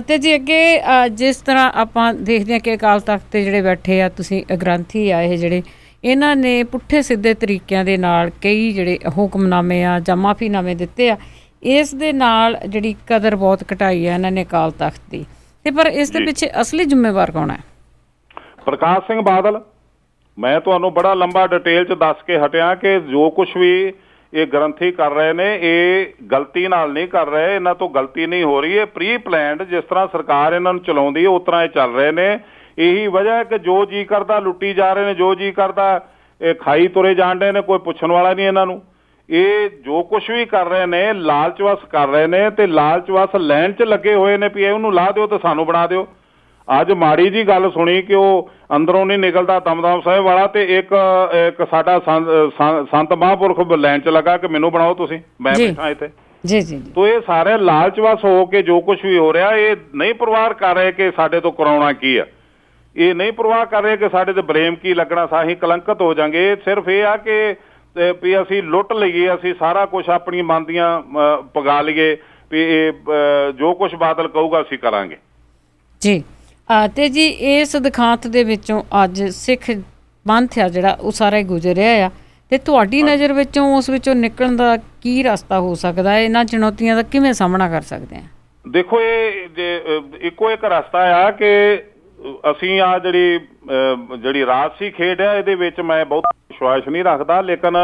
[SPEAKER 1] ਤੇ ਜੀ ਅੱਗੇ ਜਿਸ ਤਰ੍ਹਾਂ ਆਪਾਂ ਦੇਖਦੇ ਹਾਂ ਕਿ ਅਕਾਲ ਤਖਤ ਤੇ ਜਿਹੜੇ ਬੈਠੇ ਆ ਤੁਸੀਂ ਗ੍ਰੰਥੀ ਆ, ਇਹ ਜਿਹੜੇ ਇਹਨਾਂ ਨੇ ਪੁੱਠੇ ਸਿੱਧੇ ਤਰੀਕਿਆਂ ਦੇ ਨਾਲ ਕਈ ਜਿਹੜੇ ਹੁਕਮਨਾਮੇ ਆ ਜਾਂ ਮਾਫੀਨਾਮੇ ਦਿੱਤੇ ਆ, ਇਸ ਦੇ ਨਾਲ ਜਿਹੜੀ ਕਦਰ ਬਹੁਤ ਘਟਾਈ ਆ ਇਹਨਾਂ ਨੇ ਅਕਾਲ ਤਖਤ ਦੀ। ਤੇ ਪਰ ਇਸ ਦੇ ਪਿੱਛੇ ਅਸਲੀ ਜ਼ਿੰਮੇਵਾਰ ਕੌਣ ਹੈ?
[SPEAKER 2] ਪ੍ਰਕਾਸ਼ ਸਿੰਘ ਬਾਦਲ। ਮੈਂ ਤੁਹਾਨੂੰ ਬੜਾ ਲੰਬਾ ਡਿਟੇਲ 'ਚ ਦੱਸ ਕੇ ਹਟਿਆ ਕਿ ਜੋ ਕੁਝ ਵੀ ਇਹ ਗ੍ਰੰਥੀ ਕਰ ਰਹੇ ਨੇ ਇਹ ਗਲਤੀ ਨਾਲ ਨਹੀਂ ਕਰ ਰਹੇ, ਇਹਨਾਂ ਤੋਂ ਗਲਤੀ ਨਹੀਂ ਹੋ ਰਹੀ। ਇਹ ਪ੍ਰੀ ਪਲੈਨਡ, ਜਿਸ ਤਰ੍ਹਾਂ ਸਰਕਾਰ ਇਹਨਾਂ ਨੂੰ ਚਲਾਉਂਦੀ ਹੈ ਉਸ ਤਰ੍ਹਾਂ ਇਹ ਚੱਲ ਰਹੇ ਨੇ। ਇਹੀ ਵਜ੍ਹਾ ਹੈ ਕਿ ਜੋ ਜੀ ਕਰਦਾ ਲੁੱਟੀ ਜਾ ਰਹੇ ਨੇ, ਜੋ ਜੀ ਕਰਦਾ ਇਹ ਖਾਈ ਤੁਰੇ ਜਾਣ ਡੇ ਨੇ, ਕੋਈ ਪੁੱਛਣ ਵਾਲਾ ਨਹੀਂ ਇਹਨਾਂ ਨੂੰ। ਇਹ ਜੋ ਕੁਝ ਵੀ ਕਰ ਰਹੇ ਨੇ ਲਾਲਚ ਵਸ ਕਰ ਰਹੇ ਨੇ ਤੇ ਲਾਲਚ ਵਸ ਲੈਣ 'ਚ ਲੱਗੇ ਹੋਏ ਨੇ ਵੀ ਉਹਨੂੰ ਲਾ ਦਿਓ ਤੇ ਸਾਨੂੰ ਬਣਾ ਦਿਓ। ਅੱਜ ਮਾੜੀ ਜੀ ਗੱਲ ਸੁਣੀ ਕਿ ਉਹ ਅੰਦਰੋਂ ਨਹੀਂ ਨਿਕਲਦਾ ਦਮਦਮ ਸਾਹਿਬ ਵਾਲਾ, ਤੇ ਇੱਕ ਸਾਡਾ ਸੰਤ ਮਹਾਂਪੁਰਖ ਲੈਣ 'ਚ ਲੱਗਾ ਕਿ ਮੈਨੂੰ ਬਣਾਓ ਤੁਸੀਂ, ਮੈਂ ਬੈਠਾ ਇੱਥੇ
[SPEAKER 1] ਜੀ ਜੀ।
[SPEAKER 2] ਤੋ ਇਹ ਸਾਰੇ ਲਾਲਚ ਵਸ ਹੋ ਕੇ ਜੋ ਕੁਝ ਵੀ ਹੋ ਰਿਹਾ, ਇਹ ਨਹੀਂ ਪਰਵਾਹ ਕਰ ਰਹੇ ਕਿ ਸਾਡੇ ਤੋਂ ਕਰਾਉਣਾ ਕੀ ਆ, ਇਹ ਨਹੀਂ ਪਰਵਾਹ ਕਰ ਰਹੇ ਕਿ ਸਾਡੇ ਤੇ ਬਲੇਮ ਕੀ ਲੱਗਣਾ, ਅਸੀਂ ਕਲੰਕਿਤ ਹੋ ਜਾਵਾਂਗੇ। ਸਿਰਫ ਇਹ ਆ ਕਿ ਵੀ ਅਸੀਂ ਲੁੱਟ ਲਈਏ, ਅਸੀਂ ਸਾਰਾ ਕੁਝ ਆਪਣੀ ਮਨ ਦੀਆਂ ਪਗਾ ਲਈਏ ਵੀ ਇਹ ਜੋ ਕੁਝ ਬਾਦਲ ਕਹੂਗਾ ਅਸੀਂ ਕਰਾਂਗੇ
[SPEAKER 1] ਜੀ। ਤੇ ਜੀ ਇਸ ਦਿਖਾਂਤ ਦੇ ਵਿੱਚੋਂ ਅੱਜ ਸਿੱਖ ਪੰਥ ਆ ਜਿਹੜਾ ਉਹ ਸਾਰਾ ਹੀ ਗੁਜ਼ਰਿਆ ਆ, ਤੇ ਤੁਹਾਡੀ ਨਜ਼ਰ ਵਿੱਚੋਂ ਉਸ ਵਿੱਚੋਂ ਨਿਕਲਣ ਦਾ ਕੀ ਰਸਤਾ ਹੋ ਸਕਦਾ ਹੈ? ਇਹਨਾਂ ਚੁਣੌਤੀਆਂ ਦਾ ਕਿਵੇਂ ਸਾਹਮਣਾ ਕਰ ਸਕਦੇ ਹਾਂ?
[SPEAKER 2] ਦੇਖੋ, ਇਹ ਇੱਕੋ ਇੱਕ ਰਸਤਾ ਆ ਕਿ ਅਸੀਂ ਆ ਜਿਹੜੀ ਰਾਜਸੀ ਖੇਡ ਆ ਇਹਦੇ ਵਿੱਚ ਮੈਂ ਬਹੁਤ ਵਿਸ਼ਵਾਸ ਨਹੀਂ ਰੱਖਦਾ, ਲੇਕਿਨ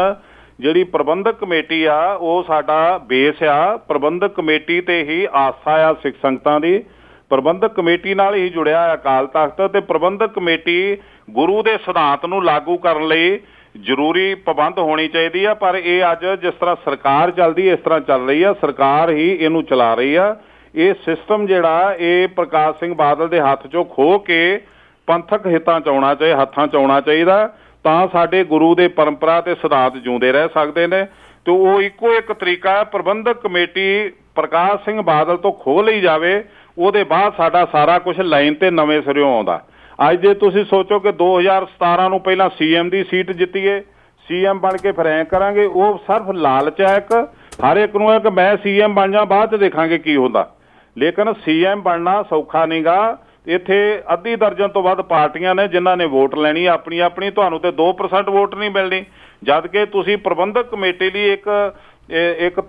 [SPEAKER 2] ਜਿਹੜੀ ਪ੍ਰਬੰਧਕ ਕਮੇਟੀ ਆ ਉਹ ਸਾਡਾ ਬੇਸ ਆ। ਪ੍ਰਬੰਧਕ ਕਮੇਟੀ ਤੇ ਹੀ ਆਸਥਾ ਆ ਸਿੱਖ ਸੰਗਤਾਂ ਦੀ। ਪ੍ਰਬੰਧਕ ਕਮੇਟੀ ਨਾਲ ਹੀ ਜੁੜਿਆ ਅਕਾਲ ਤਖਤ, ਤੇ ਪ੍ਰਬੰਧਕ ਕਮੇਟੀ ਗੁਰੂ ਦੇ ਸਿਧਾਂਤ ਨੂੰ ਲਾਗੂ ਕਰਨ ਲਈ ਜ਼ਰੂਰੀ ਪਾਬੰਦ ਹੋਣੀ ਚਾਹੀਦੀ ਆ। ਪਰ ਇਹ ਅੱਜ ਜਿਸ ਤਰ੍ਹਾਂ ਸਰਕਾਰ ਚੱਲਦੀ ਇਸ ਤਰ੍ਹਾਂ ਚੱਲ ਰਹੀ ਆ, ਸਰਕਾਰ ਹੀ ਇਹਨੂੰ ਚਲਾ ਰਹੀ ਆ। ਇਹ ਸਿਸਟਮ ਜਿਹੜਾ ਇਹ ਪ੍ਰਕਾਸ਼ ਸਿੰਘ ਬਾਦਲ ਦੇ ਹੱਥ 'ਚੋਂ ਖੋਹ ਕੇ ਪੰਥਕ ਹੱਥਾਂ 'ਚ ਆਉਣਾ ਚਾਹੀਦਾ, ਤਾਂ ਸਾਡੇ ਗੁਰੂ ਦੇ ਪਰੰਪਰਾ ਤੇ ਸਿਧਾਂਤ ਜਿਉਂਦੇ ਰਹਿ ਸਕਦੇ ਨੇ। ਤੇ ਉਹ ਇੱਕੋ ਇੱਕ ਤਰੀਕਾ ਹੈ, ਪ੍ਰਬੰਧਕ ਕਮੇਟੀ ਪ੍ਰਕਾਸ਼ ਸਿੰਘ ਬਾਦਲ ਤੋਂ ਖੋਹ ਲਈ ਜਾਵੇ, ਉਹਦੇ ਬਾਅਦ ਸਾਡਾ ਸਾਰਾ ਕੁਝ ਲਾਈਨ ਤੇ ਨਵੇਂ ਸਿਰਿਓਂ ਆਉਂਦਾ। ਅੱਜ ਜੇ ਤੁਸੀਂ ਸੋਚੋ ਕਿ 2017 ਨੂੰ ਪਹਿਲਾਂ CM ਦੀ ਸੀਟ ਜਿੱਤੀਏ, CM ਬਣ ਕੇ ਫਿਰ ਐਂ ਕਰਾਂਗੇ, ਉਹ ਸਿਰਫ ਲਾਲਚ ਹੈ ਇੱਕ, ਹਰ ਇੱਕ ਨੂੰ ਹੈ ਕਿ ਮੈਂ CM ਬਣ ਜਾ, ਬਾਅਦ 'ਚ ਦੇਖਾਂਗੇ ਕੀ ਹੁੰਦਾ। ਲੇਕਿਨ CM ਬਣਨਾ ਸੌਖਾ ਨਹੀਂਗਾ। ਇੱਥੇ ਅੱਧੀ ਦਰਜਨ ਤੋਂ ਵੱਧ ਪਾਰਟੀਆਂ ਨੇ ਜਿਨ੍ਹਾਂ ਨੇ ਵੋਟ ਲੈਣੀ ਆਪਣੀ ਆਪਣੀ, ਤੁਹਾਨੂੰ ਤੇ 2% ਵੋਟ ਨਹੀਂ ਮਿਲਣੀ। ਜਦ ਕਿ ਤੁਸੀਂ ਪ੍ਰਬੰਧਕ ਕਮੇਟੀ ਲਈ ਇੱਕ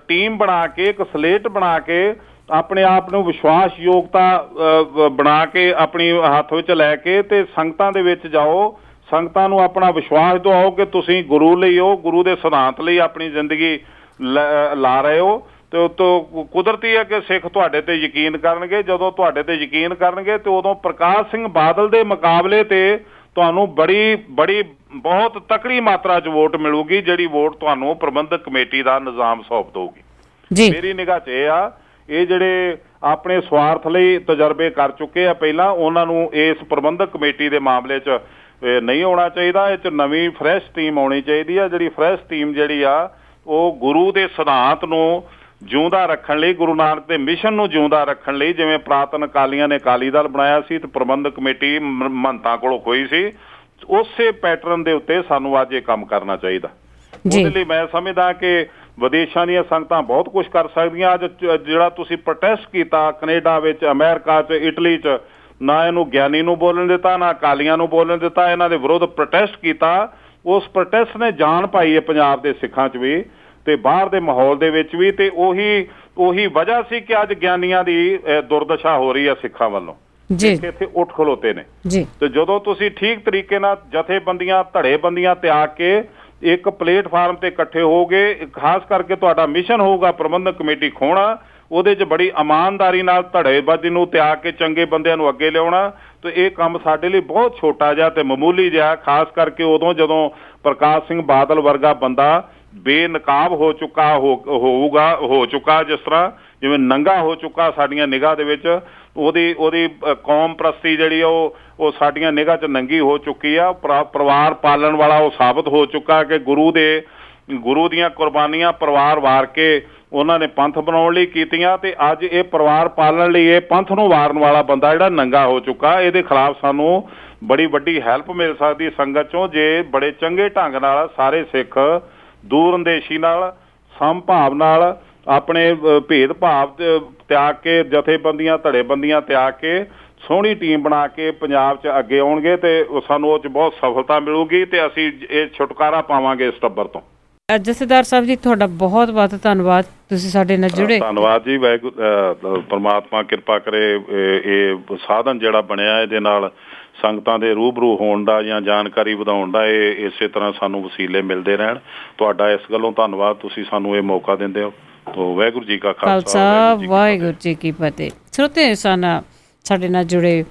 [SPEAKER 2] ਟੀਮ ਬਣਾ ਕੇ, ਇੱਕ ਸਲੇਟ ਬਣਾ ਕੇ, ਆਪਣੇ ਆਪ ਨੂੰ ਵਿਸ਼ਵਾਸਯੋਗਤਾ ਬਣਾ ਕੇ ਆਪਣੀ ਹੱਥ ਵਿੱਚ ਲੈ ਕੇ ਤੇ ਸੰਗਤਾਂ ਦੇ ਵਿੱਚ ਜਾਓ, ਸੰਗਤਾਂ ਨੂੰ ਆਪਣਾ ਵਿਸ਼ਵਾਸ ਦਿਵਾਓ ਕਿ ਤੁਸੀਂ ਗੁਰੂ ਲਈ ਹੋ, ਗੁਰੂ ਦੇ ਸਿਧਾਂਤ ਲਈ ਆਪਣੀ ਜ਼ਿੰਦਗੀ ਲਾ ਰਹੇ ਹੋ। ਤੇ ਉਤੋਂ ਕੁਦਰਤੀ ਹੈ ਕਿ ਸਿੱਖ ਤੁਹਾਡੇ ਤੇ ਯਕੀਨ ਕਰਨਗੇ। ਜਦੋਂ ਤੁਹਾਡੇ ਤੇ ਯਕੀਨ ਕਰਨਗੇ ਤੇ ਉਦੋਂ ਪ੍ਰਕਾਸ਼ ਸਿੰਘ ਬਾਦਲ ਦੇ ਮੁਕਾਬਲੇ ਤੇ ਤੁਹਾਨੂੰ ਬੜੀ ਬਹੁਤ ਤਕੜੀ ਮਾਤਰਾ 'ਚ ਵੋਟ ਮਿਲੂਗੀ, ਜਿਹੜੀ ਵੋਟ ਤੁਹਾਨੂੰ ਪ੍ਰਬੰਧਕ ਕਮੇਟੀ ਦਾ ਨਿਜ਼ਾਮ ਸੌਂਪ ਦਊਗੀ। ਮੇਰੀ ਨਿਗਾਹ 'ਚ ਇਹ ਆ, ਇਹ ਜਿਹੜੇ ਆਪਣੇ ਸਵਾਰਥ ਲਈ ਤਜਰਬੇ ਕਰ ਚੁੱਕੇ ਆ ਪਹਿਲਾਂ, ਉਹਨਾਂ ਨੂੰ ਇਸ ਪ੍ਰਬੰਧਕ ਕਮੇਟੀ ਦੇ ਮਾਮਲੇ 'ਚ ਨਹੀਂ ਆਉਣਾ ਚਾਹੀਦਾ। ਇਹ 'ਚ ਨਵੀਂ ਫਰੈਸ਼ ਟੀਮ ਆਉਣੀ ਚਾਹੀਦੀ ਆ। ਜਿਹੜੀ ਫਰੈਸ਼ ਟੀਮ ਜਿਹੜੀ ਆ ਉਹ ਗੁਰੂ ਦੇ ਸਿਧਾਂਤ ਨੂੰ ਜਿਉਂਦਾ ਰੱਖਣ ਲਈ, ਗੁਰੂ ਨਾਨਕ ਦੇ ਮਿਸ਼ਨ ਨੂੰ ਜਿਉਂਦਾ ਰੱਖਣ ਲਈ, ਜਿਵੇਂ ਪੁਰਾਤਨ ਅਕਾਲੀਆਂ ਨੇ ਅਕਾਲੀ ਦਲ ਬਣਾਇਆ ਸੀ ਤੇ ਪ੍ਰਬੰਧਕ ਕਮੇਟੀ ਮਹੰਤਾਂ ਕੋਲੋਂ ਹੋਈ ਸੀ, ਉਸੇ ਪੈਟਰਨ ਦੇ ਉੱਤੇ ਸਾਨੂੰ ਅੱਜ ਇਹ ਕੰਮ ਕਰਨਾ ਚਾਹੀਦਾ। ਉਹਦੇ ਲਈ ਮੈਂ ਸਮਝਦਾ ਕਿ ਵਿਦੇਸ਼ਾਂ ਦੀਆਂ ਸੰਗਤਾਂ ਬਹੁਤ ਕੁਝ ਕਰ ਸਕਦੀਆਂ। ਅੱਜ ਜਿਹੜਾ ਤੁਸੀਂ ਪ੍ਰੋਟੈਸਟ ਕੀਤਾ ਕੈਨੇਡਾ ਵਿੱਚ, ਅਮਰੀਕਾ 'ਚ, ਇਟਲੀ 'ਚ, ਨਾ ਇਹਨੂੰ ਗਿਆਨੀ ਨੂੰ ਬੋਲਣ ਦਿੱਤਾ, ਨਾ ਅਕਾਲੀਆਂ ਨੂੰ ਬੋਲਣ ਦਿੱਤਾ, ਇਹਨਾਂ ਦੇ ਵਿਰੁੱਧ ਪ੍ਰੋਟੈਸਟ ਕੀਤਾ। ਉਸ ਪ੍ਰੋਟੈਸਟ ਨੇ ਜਾਨ ਪਾਈ ਹੈ ਪੰਜਾਬ ਦੇ ਸਿੱਖਾਂ 'ਚ ਵੀ ਤੇ ਬਾਹਰ ਦੇ ਮਾਹੌਲ ਦੇ ਵਿੱਚ ਵੀ। ਤੇ ਉਹੀ ਵਜ੍ਹਾ ਸੀ ਕਿ ਅੱਜ ਗਿਆਨੀਆਂ ਦੀ ਦੁਰਦਸ਼ਾ ਹੋ ਰਹੀ ਹੈ ਸਿੱਖਾਂ ਵੱਲੋਂ, ਇੱਥੇ ਉੱਠ ਖਲੋਤੇ ਨੇ। ਤੇ ਜਦੋਂ ਤੁਸੀਂ ਠੀਕ ਤਰੀਕੇ ਨਾਲ ਜਥੇਬੰਦੀਆਂ, ਧੜੇਬੰਦੀਆਂ ਤਿਆਗ ਕੇ ਇੱਕ ਪਲੇਟਫਾਰਮ ਤੇ ਇਕੱਠੇ ਹੋਗੇ, ਖਾਸ ਕਰਕੇ ਤੁਹਾਡਾ ਮਿਸ਼ਨ ਹੋਊਗਾ ਪ੍ਰਬੰਧਕ ਕਮੇਟੀ ਖੋਣਾ, ਉਹਦੇ 'ਚ ਬੜੀ ਇਮਾਨਦਾਰੀ ਨਾਲ ਧੜੇਬਾਜ਼ੀ ਨੂੰ ਤਿਆਗ ਕੇ ਚੰਗੇ ਬੰਦਿਆਂ ਨੂੰ ਅੱਗੇ ਲਿਆਉਣਾ, ਤੇ ਇਹ ਕੰਮ ਸਾਡੇ ਲਈ ਬਹੁਤ ਛੋਟਾ ਜਿਹਾ ਤੇ ਮਾਮੂਲੀ ਜਿਹਾ, ਖਾਸ ਕਰਕੇ ਉਦੋਂ ਜਦੋਂ ਪ੍ਰਕਾਸ਼ ਸਿੰਘ ਬਾਦਲ ਵਰਗਾ ਬੰਦਾ ਬੇਨਕਾਬ ਹੋ ਚੁੱਕਾ, ਜਿਸ ਤਰ੍ਹਾਂ ਜਿਵੇਂ ਨੰਗਾ ਹੋ ਚੁੱਕਾ ਸਾਡੀਆਂ ਨਿਗਾਹ ਦੇ ਵਿੱਚ, ਉਹਦੀ ਕੌਮ ਪ੍ਰਸਤੀ ਜਿਹੜੀ ਉਹ ਸਾਡੀਆਂ ਨਿਗਾਹ 'ਚ ਨੰਗੀ ਹੋ ਚੁੱਕੀ ਆ। ਪਰਿਵਾਰ ਪਾਲਣ ਵਾਲਾ ਉਹ ਸਾਬਤ ਹੋ ਚੁੱਕਾ ਕਿ ਗੁਰੂ ਦੀਆਂ ਕੁਰਬਾਨੀਆਂ ਪਰਿਵਾਰ ਵਾਰ ਕੇ ਉਹਨਾਂ ਨੇ ਪੰਥ ਬਣਾਉਣ ਲਈ ਕੀਤੀਆਂ, ਤੇ ਅੱਜ ਇਹ ਪਰਿਵਾਰ ਪਾਲਣ ਲਈ ਇਹ ਪੰਥ ਨੂੰ ਵਾਰਨ ਵਾਲਾ ਬੰਦਾ ਜਿਹੜਾ ਨੰਗਾ ਹੋ ਚੁੱਕਾ, ਇਹਦੇ ਖਿਲਾਫ ਸਾਨੂੰ ਬੜੀ ਵੱਡੀ ਹੈਲਪ ਮਿਲ ਸਕਦੀ ਸੰਗਤ 'ਚੋਂ, ਜੇ ਬੜੇ ਚੰਗੇ ਢੰਗ ਨਾਲ ਸਾਰੇ ਸਿੱਖ ਦੂਰਅੰਦੇਸ਼ੀ ਨਾਲ, ਸਮਭਾਵ ਨਾਲ, ਆਪਣੇ ਭੇਦਭਾਵ ਤਿਆਗ ਕੇ, ਜਥੇਬੰਦੀਆਂ, ਧੜੇਬੰਦੀਆਂ ਤਿਆਗ ਕੇ ਸੋਹਣੀ ਟੀਮ ਬਣਾ ਕੇ ਪੰਜਾਬ 'ਚ ਅੱਗੇ ਆਉਣਗੇ ਤੇ ਸਾਨੂੰ ਉਹ 'ਚ ਬਹੁਤ ਸਫਲਤਾ ਮਿਲੂਗੀ ਤੇ ਅਸੀਂ ਇਹ ਛੁਟਕਾਰਾ ਪਾਵਾਂਗੇ ਇਸ ਟੱਬਰ ਤੋਂ।
[SPEAKER 1] ਜਥੇਦਾਰ ਸਾਹਿਬ ਜੀ, ਤੁਹਾਡਾ ਬਹੁਤ ਬਹੁਤ ਧੰਨਵਾਦ, ਤੁਸੀਂ ਸਾਡੇ ਨਾਲ ਜੁੜੇ।
[SPEAKER 2] ਧੰਨਵਾਦ ਜੀ। ਵਾਹਿਗੁਰੂ ਪਰਮਾਤਮਾ ਕਿਰਪਾ ਕਰੇ, ਇਹ ਸਾਧਨ ਜਿਹੜਾ ਬਣਿਆ ਇਹਦੇ ਨਾਲ ਸੰਗਤਾਂ ਦੇ ਰੂਬਰੂ ਹੋਣ ਦਾ ਜਾਂ ਜਾਣਕਾਰੀ ਵਧਾਉਣ ਦਾ ਇਹ ਇਸੇ ਤਰ੍ਹਾਂ ਸਾਨੂੰ ਵਸੀਲੇ ਮਿਲਦੇ ਰਹਿਣ। ਤੁਹਾਡਾ ਇਸ ਗੱਲੋਂ ਧੰਨਵਾਦ, ਤੁਸੀਂ ਸਾਨੂੰ ਇਹ ਮੌਕਾ ਦਿੰਦੇ ਹੋ। ਤੋ ਵਾਹਿਗੁਰੂ ਜੀ ਕਾ ਖਾਲਸਾ,
[SPEAKER 1] ਵਾਹਿਗੁਰੂ ਜੀ ਕੀ ਫਤਿਹ। ਸਰੋਤੇ ਸਨ ਸਾਡੇ ਨਾਲ ਜੁੜੇ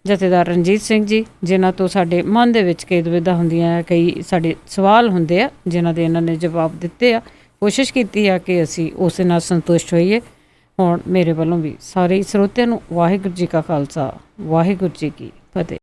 [SPEAKER 1] ਜਥੇਦਾਰ ਰਣਜੀਤ ਸਿੰਘ ਜੀ, ਜਿਨ੍ਹਾਂ ਤੋਂ ਸਾਡੇ ਮਨ ਦੇ ਵਿੱਚ ਕਈ ਦੁਵਿਧਾ ਹੁੰਦੀਆਂ, ਕਈ ਸਾਡੇ ਸਵਾਲ ਹੁੰਦੇ ਆ ਜਿਨ੍ਹਾਂ ਦੇ ਇਹਨਾਂ ਨੇ ਜਵਾਬ ਦਿੱਤੇ ਆ। ਕੋਸ਼ਿਸ਼ ਕੀਤੀ ਆ ਕਿ ਅਸੀਂ ਉਸ ਨਾਲ ਸੰਤੁਸ਼ਟ ਹੋਈਏ। ਹੁਣ ਮੇਰੇ ਵੱਲੋਂ ਵੀ ਸਾਰੇ ਸਰੋਤਿਆਂ ਨੂੰ ਵਾਹਿਗੁਰੂ ਜੀ ਕਾ ਖਾਲਸਾ, ਵਾਹਿਗੁਰੂ ਜੀ ਕੀ ਫਤਿਹ।